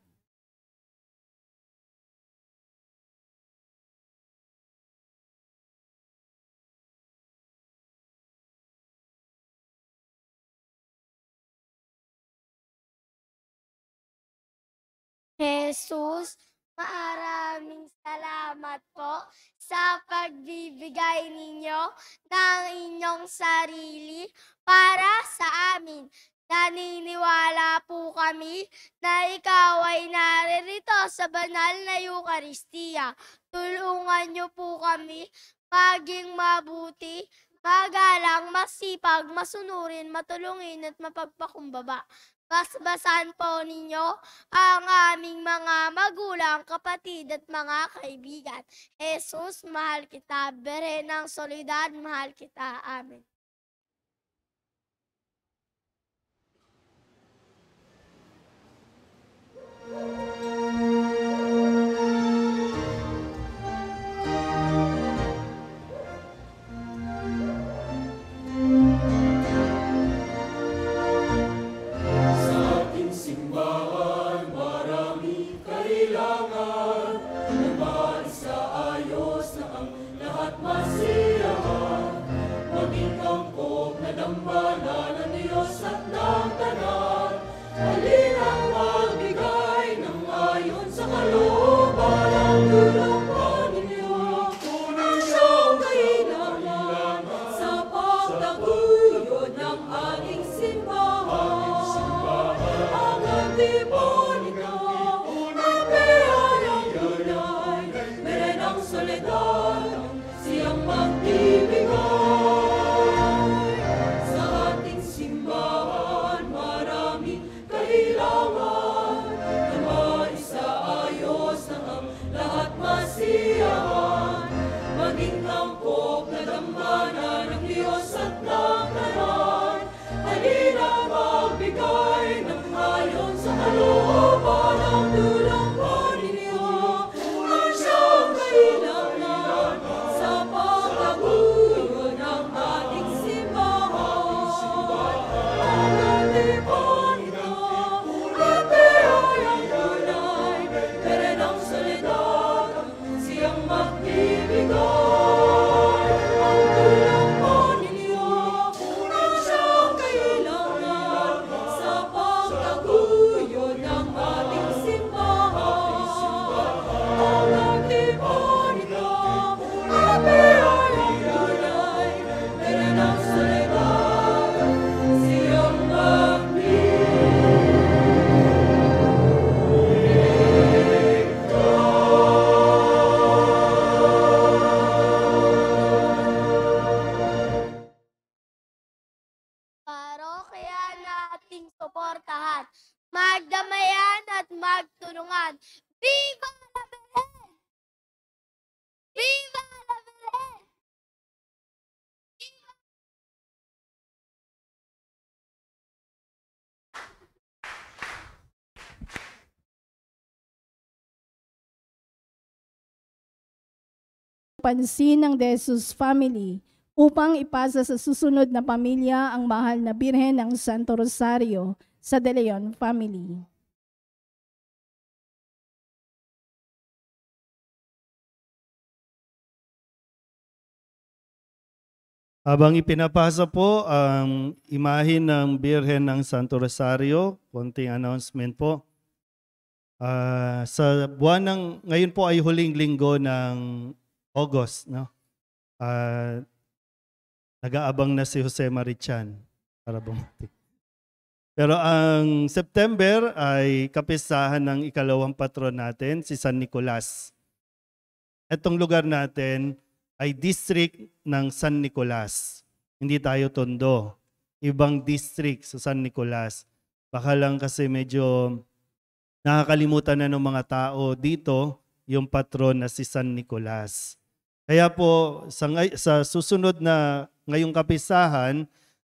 Jesus, maraming salamat po sa pagbibigay ninyo ng inyong sarili para sa amin. Naniniwala po kami na ikaw ay naririto sa banal na Eucharistia. Tulungan niyo po kami maging mabuti, magalang, masipag, masunurin, matulungin at mapagpakumbaba. Basbasan po ninyo ang aming mga magulang, kapatid at mga kaibigan. Jesus, mahal kita. Birhen ng Soledad, mahal kita. Amen. Parokya nating suportahan, magdamayan at magtulungan. Viva la Virgen! Viva la Virgen! Viva! Pansin ng De Jesus Family upang ipasa sa susunod na pamilya ang mahal na Birhen ng Santo Rosario sa De Leon Family. Habang ipinapasa po ang imahin ng Birhen ng Santo Rosario, konting announcement po. Sa buwan ng, ngayon po ay huling linggo ng August, no? Nag-aabang na si Jose Marichan para bumati. Pero ang September ay kapistahan ng ikalawang patron natin, si San Nicolas. Itong lugar natin ay district ng San Nicolas. Hindi tayo Tondo. Ibang district sa San Nicolas. Baka lang kasi medyo nakakalimutan na ng mga tao dito yung patron na si San Nicolas. Kaya po sa susunod na ngayong kapisahan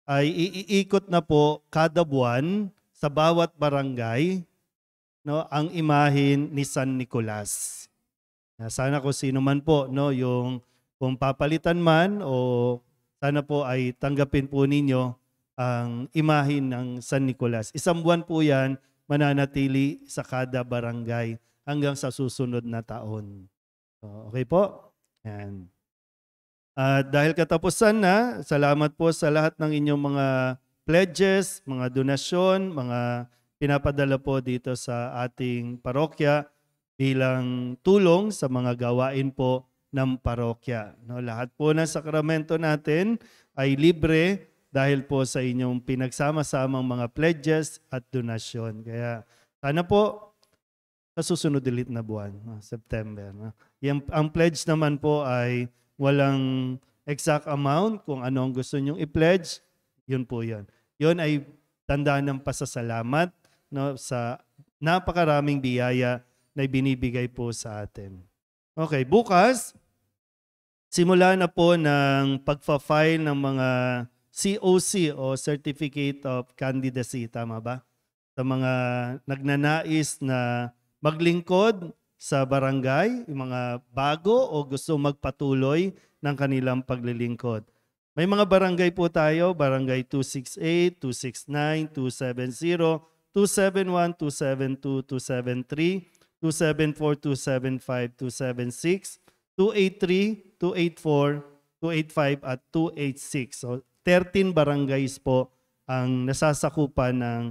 ay iikot na po kada buwan sa bawat barangay, no, ang imahin ni San Nicolas. Sana kung sino man po, no, yung kung papalitan man o sana po ay tanggapin po ninyo ang imahin ng San Nicolas. Isang buwan po yan mananatili sa kada barangay hanggang sa susunod na taon. So, okay po? Yan. At dahil katapusan na, salamat po sa lahat ng inyong mga pledges, mga donasyon, mga pinapadala po dito sa ating parokya bilang tulong sa mga gawain po ng parokya. No, lahat po ng sakramento natin ay libre dahil po sa inyong pinagsama-samang mga pledges at donasyon. Kaya sana po sa susunod ulit na buwan, September. Ang pledge naman po ay walang exact amount. Kung ano ang gusto nyong i-pledge, yun po yun. Yun ay tanda ng pasasalamat, no, sa napakaraming biyaya na binibigay po sa atin. Okay, bukas, simula na po ng pagpa-file ng mga COC o Certificate of Candidacy, tama ba? Sa mga nagnanais na maglingkod sa barangay, yung mga bago o gusto magpatuloy ng kanilang paglilingkod. May mga barangay po tayo, barangay 268, 269, 270, 271, 272, 273, 274, 275, 276, 283, 284, 285 at 286. So 13 barangays po ang nasasakupan ng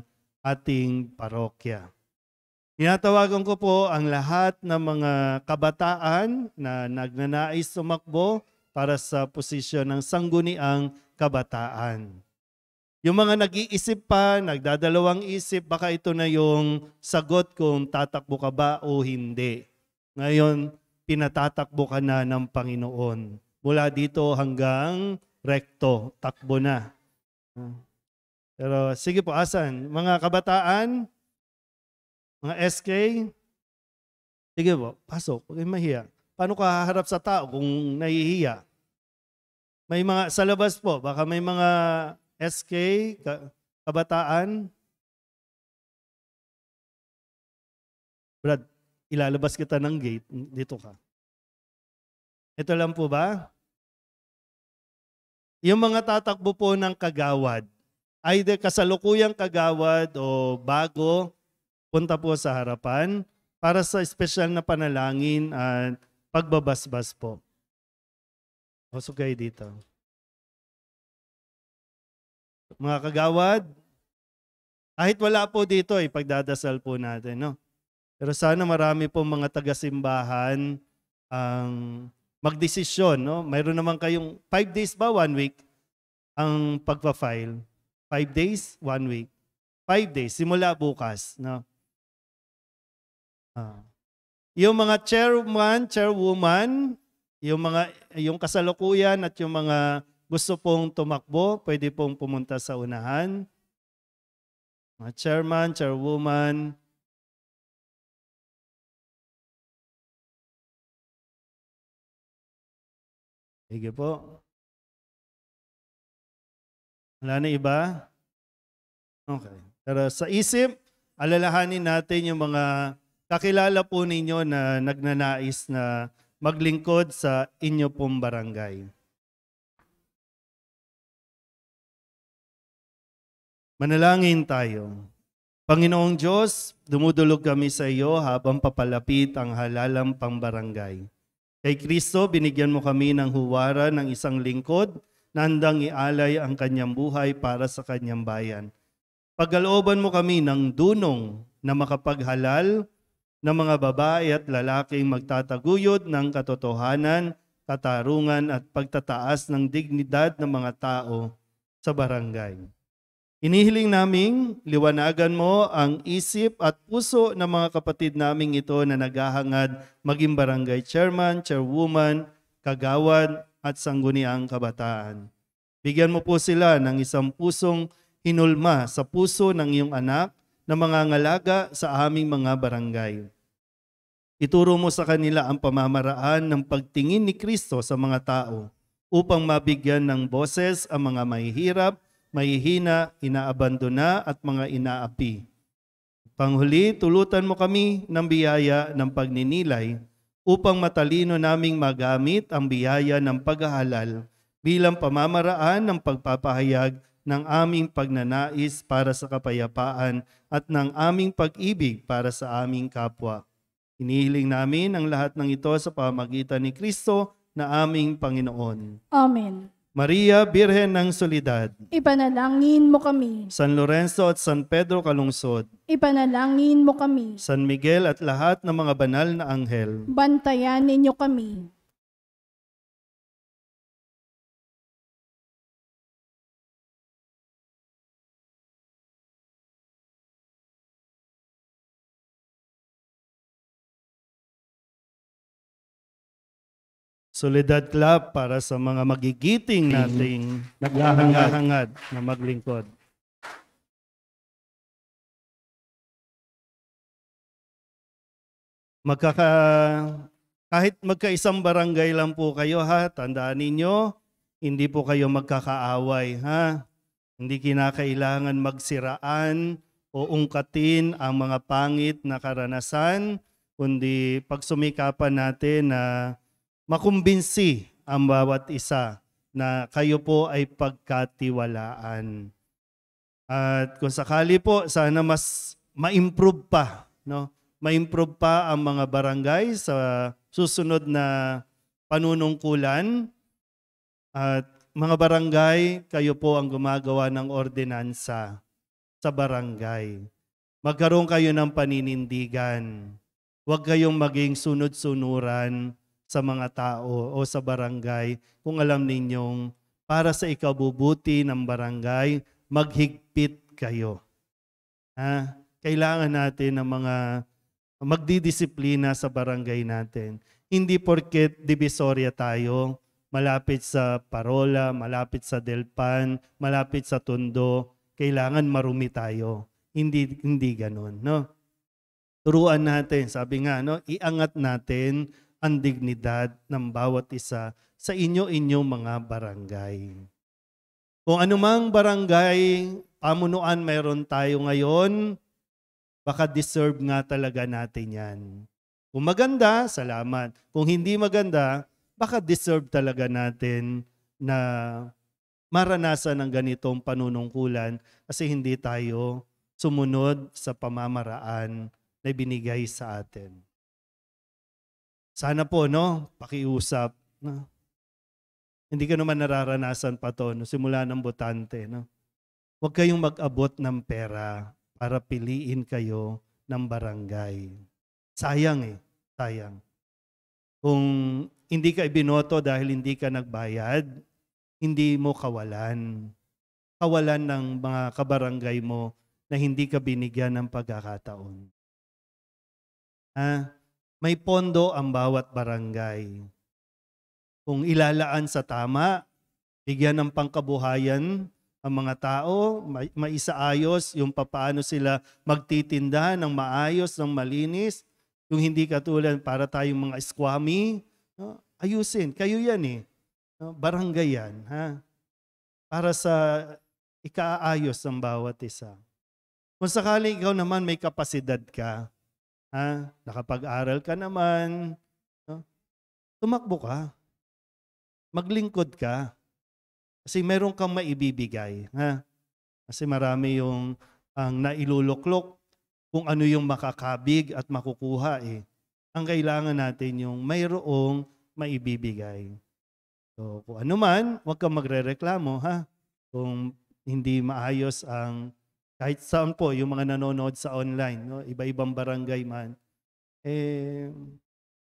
ating parokya. Tinatawagan ko po ang lahat ng mga kabataan na nagnanais sumakbo para sa posisyon ng sangguniang kabataan. Yung mga nag-iisip pa, nagdadalawang isip, baka ito na yung sagot kung tatakbo ka ba o hindi. Ngayon, pinatatakbo ka na ng Panginoon. Mula dito hanggang rekto, takbo na. Pero sige po, asan? Mga kabataan, mga SK, sige po, pasok, huwag kayong mahiya. Paano ka haharap sa tao kung nahihiya? May mga, sa labas po, baka may mga SK, kabataan. Brad, ilalabas kita ng gate, dito ka. Ito lang po ba? Yung mga tatakbo po ng kagawad, either kasalukuyang kagawad o bago, punta po sa harapan para sa espesyal na panalangin at pagbabasbas po. Pasok kayo dito. Mga kagawad, kahit wala po dito, pagdadasal po natin, no? Pero sana marami po mga taga-simbahan ang magdesisyon, no? Mayroon naman kayong 5 days ba, 1 week ang pagpa-file? 5 days, 1 week. 5 days, simula bukas, no? Yung mga chairman, chairwoman, yung kasalukuyan at yung mga gusto pong tumakbo, pwede pong pumunta sa unahan. Mga chairman, chairwoman. Sige po. Wala na iba? Okay. Pero sa isip, alalahanin natin yung mga kakilala po ninyo na nagnanais na maglingkod sa inyo pong barangay. Manalangin tayo. Panginoong Diyos, dumudulog kami sa iyo habang papalapit ang halalang pambarangay. Kay Kristo, binigyan mo kami ng huwaran ng isang lingkod na handang ialay ang kanyang buhay para sa kanyang bayan. Pagkalooban mo kami ng dunong na makapaghalal ng mga babae at lalaking magtataguyod ng katotohanan, katarungan at pagtataas ng dignidad ng mga tao sa barangay. Inihiling naming liwanagan mo ang isip at puso ng mga kapatid naming ito na naghahangad maging barangay chairman, chairwoman, kagawad at sangguniang kabataan. Bigyan mo po sila ng isang pusong hinulma sa puso ng iyong anak na mga ngalaga sa aming mga barangay. Ituro mo sa kanila ang pamamaraan ng pagtingin ni Kristo sa mga tao upang mabigyan ng boses ang mga mahihirap, mahihina, inaabandona at mga inaapi. Panghuli, tulutan mo kami ng biyaya ng pagninilay upang matalino naming magamit ang biyaya ng paghahalal bilang pamamaraan ng pagpapahayag ng aming pagnanais para sa kapayapaan at ng aming pag-ibig para sa aming kapwa. Hinihiling namin ang lahat ng ito sa pamamagitan ni Kristo na aming Panginoon. Amen. Maria, Birhen ng Solidad, Ipanalangin mo kami. San Lorenzo at San Pedro Kalungsod, Ipanalangin mo kami. San Miguel at lahat ng mga banal na anghel, Bantayan ninyo kami. Soledad Club para sa mga magigiting nating naghahangad na maglingkod. Kahit magkaisang barangay lang po kayo ha, tandaan ninyo, hindi po kayo magkakaaway ha. Hindi kinakailangan magsiraan o ungkatin ang mga pangit na karanasan, kundi pagsumikapan natin na makumbinsi ang bawat isa na kayo po ay pagkatiwalaan. At kung sakali po, sana mas ma-improve pa, no? Ma-improve pa ang mga barangay sa susunod na panunungkulan. At mga barangay, kayo po ang gumagawa ng ordinansa sa barangay. Magkaroon kayo ng paninindigan. Huwag kayong maging sunod-sunuran sa mga tao o sa barangay kung alam ninyong para sa ikabubuti ng barangay, maghigpit kayo. Kailangan natin ng mga magdidisiplina sa barangay natin. Hindi porket divisoria tayo, malapit sa Parola, malapit sa Delpan, malapit sa Tondo, kailangan marumi tayo. Hindi ganun, no? Turuan natin, sabi nga, no, iangat natin ang dignidad ng bawat isa sa inyong mga barangay. Kung anumang barangay pamunuan mayroon tayo ngayon, baka deserve nga talaga natin yan. Kung maganda, salamat. Kung hindi maganda, baka deserve talaga natin na maranasan ng ganitong panunungkulan kasi hindi tayo sumunod sa pamamaraan na binigay sa atin. Sana po, no, pakiusap. No? Hindi ka naman nararanasan pa to, no, simula ng botante. No? Huwag kayong mag-abot ng pera para piliin kayo ng barangay. Sayang sayang. Kung hindi ka ibinoto dahil hindi ka nagbayad, hindi mo kawalan. Kawalan ng mga kabarangay mo na hindi ka binigyan ng pagkakataon. May pondo ang bawat barangay. Kung ilalaan sa tama, bigyan ng pangkabuhayan ang mga tao, maisaayos yung papaano sila magtitinda ng maayos, ng malinis, yung hindi katulad para tayong mga eskwami, no? Ayusin, kayo yan no? Barangay yan, ha? Para sa ikaayos ng bawat isa. Kung sakaling ikaw naman may kapasidad ka, nakapag-aral ka naman, no? Tumakbo ka, maglingkod ka, kasi meron kang maibibigay. Kasi marami yung ang nailuluklok kung ano yung makakabig at makukuha. Ang kailangan natin yung mayroong maibibigay. So kung ano man, huwag kang magrereklamo. Kung hindi maayos ang kahit saan po, yung mga nanonood sa online, no? Iba-ibang barangay man,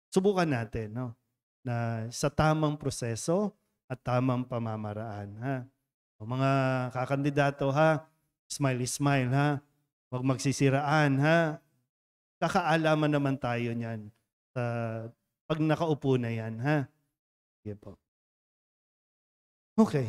subukan natin, no? Na sa tamang proseso at tamang pamamaraan. O mga kakandidato, smile, huwag magsisiraan, kakaalaman naman tayo niyan sa pag nakaupo na yan, Sige po. Okay.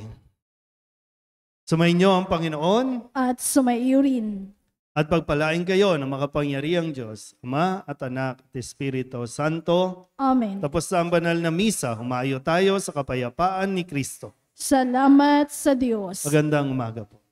Sumainyo ang Panginoon At sumaiyo rin. At pagpalain kayo ng makapangyarihang Diyos, Ama at Anak at Espiritu Santo. Amen. Tapos sa ang banal na misa, humayo tayo sa kapayapaan ni Kristo. Salamat sa Diyos. Magandang umaga po.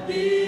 Be